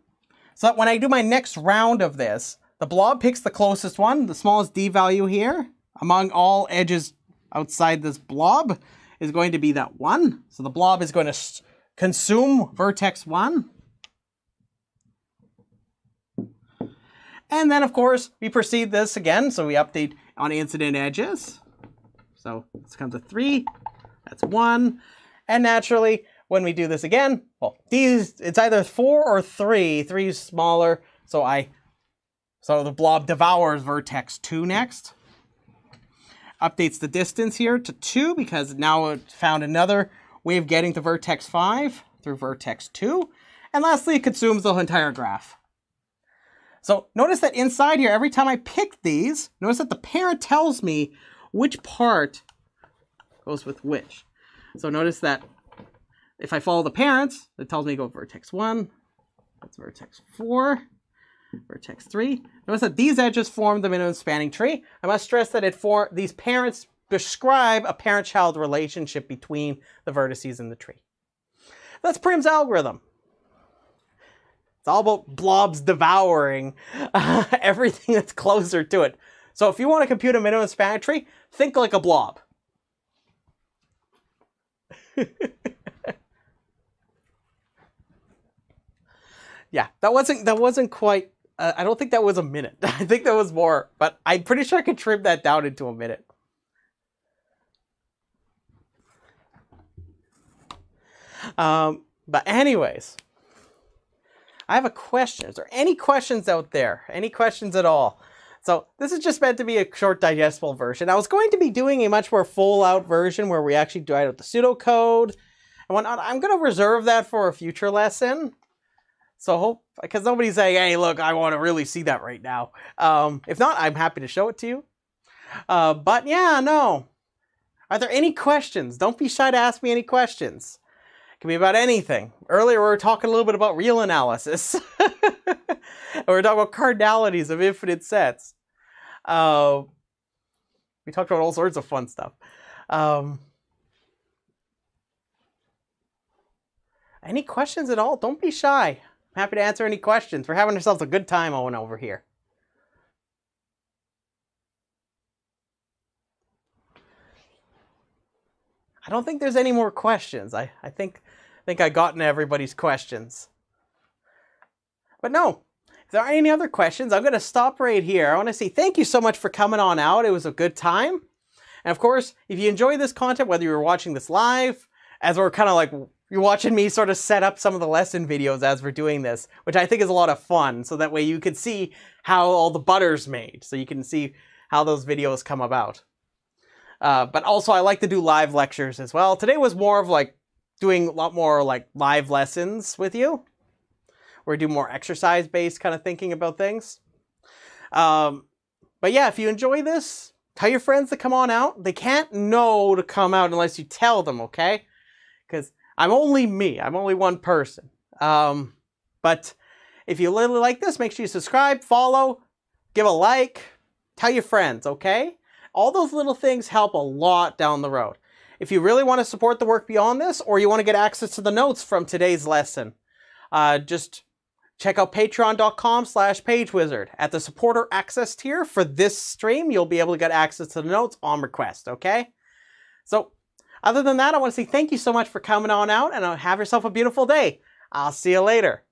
So that when I do my next round of this, the blob picks the closest one, the smallest D value here, among all edges outside this blob is going to be that 1. So the blob is going to consume vertex 1. And then, of course, we proceed this again. So we update on incident edges. So this comes to 3. That's 1. And naturally, when we do this again, well, it's either 4 or 3. 3 is smaller. So the blob devours vertex 2 next. Updates the distance here to 2 because now it found another way of getting to vertex 5 through vertex 2. And lastly, it consumes the entire graph. So notice that inside here, every time I pick these, notice that the parent tells me which part goes with which. So notice that if I follow the parents, it tells me to go vertex 1, that's vertex 4, vertex 3. Notice that these edges form the minimum spanning tree. I must stress that these parents describe a parent-child relationship between the vertices in the tree. That's Prim's algorithm. It's all about blobs devouring everything that's closer to it. So if you want to compute a minimum spanning tree, think like a blob. Yeah, that wasn't quite, I don't think that was a minute. I think that was more, but I'm pretty sure I could trim that down into a minute. But anyways, I have a question. Is there any questions out there? Any questions at all? So this is just meant to be a short digestible version. I was going to be doing a much more full out version where we actually do out the pseudocode and whatnot. I'm going to reserve that for a future lesson. So because nobody's saying, hey, look, I want to really see that right now. If not, I'm happy to show it to you. But yeah, no. Are there any questions? Don't be shy to ask me any questions. It can be about anything. Earlier, we were talking a little bit about real analysis. And we were talking about cardinalities of infinite sets. We talked about all sorts of fun stuff. Any questions at all? Don't be shy. I'm happy to answer any questions. We're having ourselves a good time over here. I don't think there's any more questions. I think I got into everybody's questions. But no, if there are any other questions, I'm going to stop right here. I want to say thank you so much for coming on out. It was a good time. And of course, if you enjoy this content, whether you're watching this live, as we're kind of like, you're watching me sort of set up some of the lesson videos as we're doing this, which I think is a lot of fun. So that way you can see how all the butter's made. So you can see how those videos come about. But also I like to do live lectures as well. Today was more of like doing a lot more like live lessons with you. Where we do more exercise-based kind of thinking about things. But yeah, if you enjoy this, tell your friends to come on out. They can't know to come out unless you tell them, okay? Because I'm only me. I'm only one person. But if you really like this, make sure you subscribe, follow, give a like, tell your friends, okay? All those little things help a lot down the road. If you really want to support the work beyond this, or you want to get access to the notes from today's lesson, just check out patreon.com/pagewizard. At the supporter access tier for this stream, you'll be able to get access to the notes on request, okay? So, other than that, I want to say thank you so much for coming on out, and have yourself a beautiful day. I'll see you later.